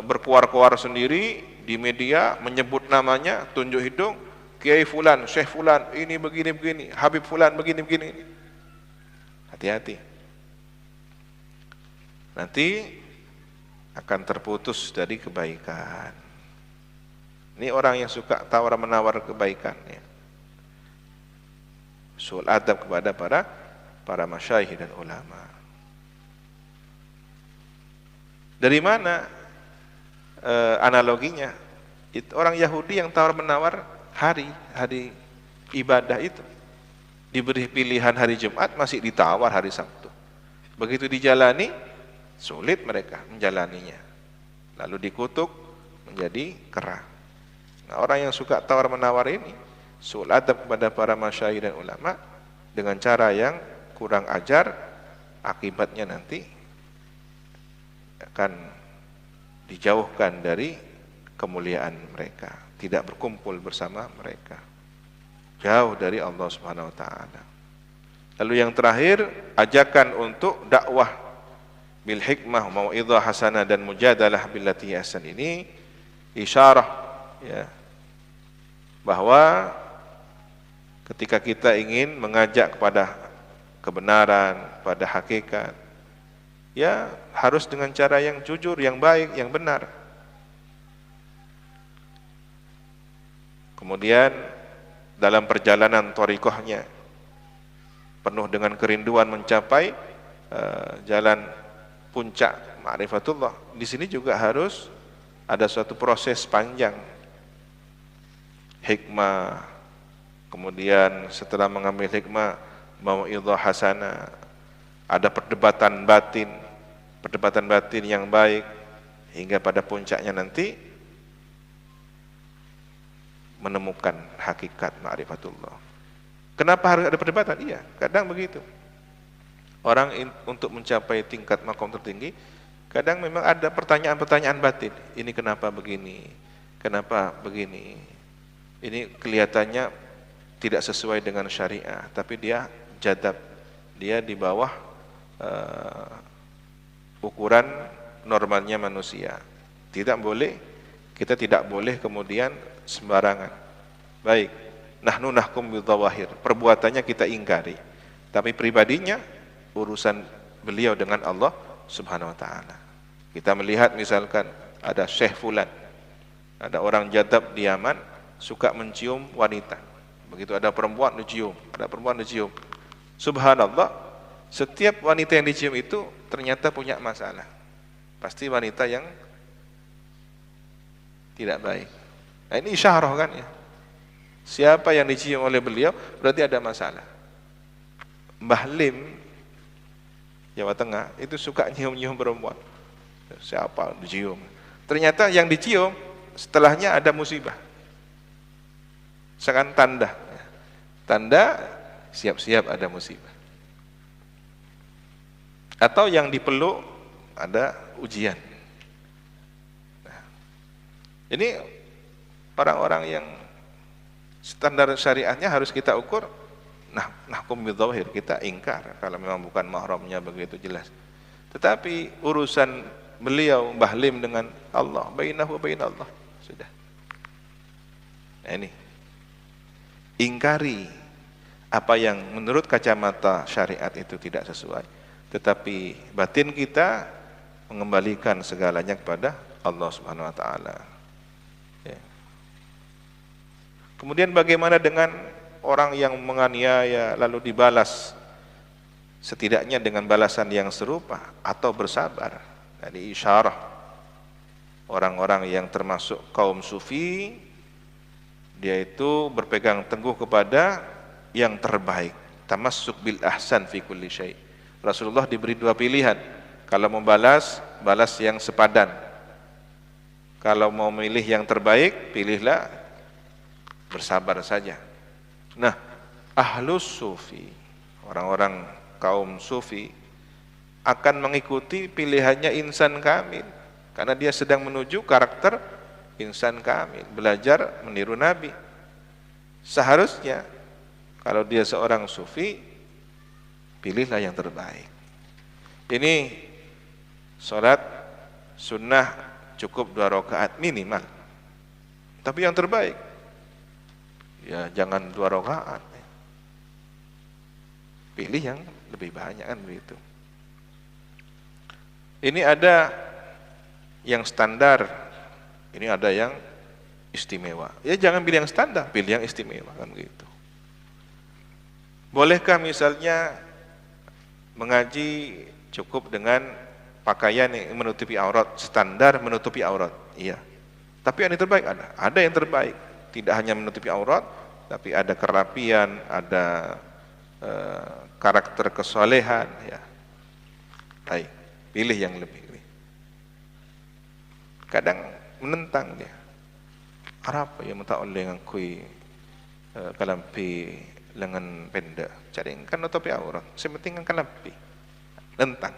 berkuar-kuar sendiri di media, menyebut namanya, tunjuk hidung, Kiai Fulan, Syekh Fulan, ini begini-begini, Habib Fulan begini-begini. Hati-hati. Nanti akan terputus dari kebaikan. Ini orang yang suka tawar-menawar kebaikan. Ya. Su'ul adab kepada para masyayikh dan ulama. Dari mana analoginya? Itu orang Yahudi yang tawar-menawar hari ibadah itu. Diberi pilihan hari Jumat, masih ditawar hari Sabtu. Begitu dijalani, sulit mereka menjalaninya. Lalu dikutuk menjadi kera. Nah, orang yang suka tawar-menawar ini, su'ul adab kepada para masyayikh dan ulama dengan cara yang kurang ajar, akibatnya nanti akan dijauhkan dari kemuliaan mereka, tidak berkumpul bersama mereka, jauh dari Allah Subhanahu wa taala. Lalu yang terakhir, ajakan untuk dakwah bil hikmah, mau'izah hasanah dan mujadalah billati ahsan ini isyarah, ya, bahwa ketika kita ingin mengajak kepada kebenaran, pada hakikat, ya harus dengan cara yang jujur, yang baik, yang benar. Kemudian dalam perjalanan thariqahnya penuh dengan kerinduan mencapai jalan puncak ma'rifatullah. Di sini juga harus ada suatu proses panjang. Hikmah, kemudian setelah mengambil hikmah, mau'izah hasanah, ada perdebatan batin yang baik, hingga pada puncaknya nanti menemukan hakikat ma'rifatullah. Kenapa harus ada perdebatan? Iya, kadang begitu. Orang untuk mencapai tingkat makom tertinggi, kadang memang ada pertanyaan-pertanyaan batin. Ini kenapa begini? Kenapa begini? Ini kelihatannya tidak sesuai dengan syariah, tapi dia jadab, dia di bawah ukuran normalnya manusia. Kita tidak boleh kemudian sembarangan. Baik, nahnu nahkum bidzawahir, perbuatannya kita ingkari, tapi pribadinya urusan beliau dengan Allah Subhanahu wa taala. Kita melihat misalkan ada Syekh Fulan, ada orang jadab di Yaman suka mencium wanita. Begitu ada perempuan dicium, Subhanallah, setiap wanita yang dicium itu ternyata punya masalah. Pasti wanita yang tidak baik. Nah, ini isyarah kan ya. Siapa yang dicium oleh beliau berarti ada masalah. Mbah Lim Jawa Tengah itu suka nyium-nyium perempuan. Siapa dicium? Ternyata yang dicium setelahnya ada musibah. Seakan tanda siap-siap ada musibah. Atau yang dipeluk ada ujian. Nah, ini orang-orang yang standar syariatnya harus kita ukur. Nah, nahkum bidzawahir, kita ingkar kalau memang bukan mahramnya, begitu jelas. Tetapi urusan beliau Mbah Lim dengan Allah, bainahu wa bain Allah, sudah. Nah, ini ingkari apa yang menurut kacamata syariat itu tidak sesuai, tetapi batin kita mengembalikan segalanya kepada Allah Subhanahu wa taala. Ya. Kemudian bagaimana dengan orang yang menganiaya lalu dibalas setidaknya dengan balasan yang serupa atau bersabar? Jadi isyarah orang-orang yang termasuk kaum sufi, dia itu berpegang teguh kepada yang terbaik, tamassuk bil ahsan fi kulli syai'. Rasulullah diberi dua pilihan, Kalau mau balas, balas yang sepadan. Kalau mau milih yang terbaik, pilihlah bersabar saja. Nah, ahlus sufi, orang-orang kaum sufi akan mengikuti pilihannya insan kamil, karena dia sedang menuju karakter insan kamil, belajar meniru Nabi. Seharusnya kalau dia seorang sufi, pilihlah yang terbaik. Ini sholat sunnah cukup 2 rakaat minimal, tapi yang terbaik ya jangan 2 rakaat, pilih yang lebih banyak, kan begitu. Ini ada yang standar, ini ada yang istimewa. Ya jangan pilih yang standar, pilih yang istimewa, kan begitu. Bolehkah misalnya mengaji cukup dengan pakaian yang menutupi aurat, standar menutupi aurat? Iya. Tapi yang terbaik ada yang terbaik. Tidak hanya menutupi aurat, tapi ada kerapian, ada karakter kesolehan, ya. Baik, pilih yang lebih. Kadang menentang dia. Apa yang minta oleh dengan kui kalampi lengan pendek, cari kan nutupi aurat, sementing kan kalampi, nentang.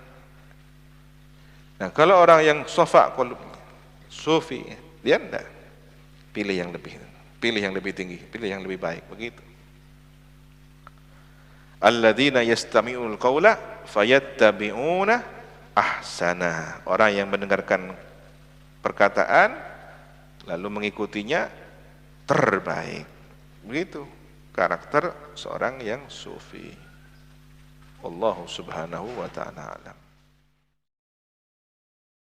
Nah, kalau orang yang sofa kolumnya, sufi, dia enggak, pilih yang lebih tinggi, pilih yang lebih baik, begitu. Alladzina yastami'ul qawla fayattabi'una ahsana. Orang yang mendengarkan perkataan lalu mengikutinya terbaik. Begitu karakter seorang yang sufi. Wallahu subhanahu wa ta'ala alam.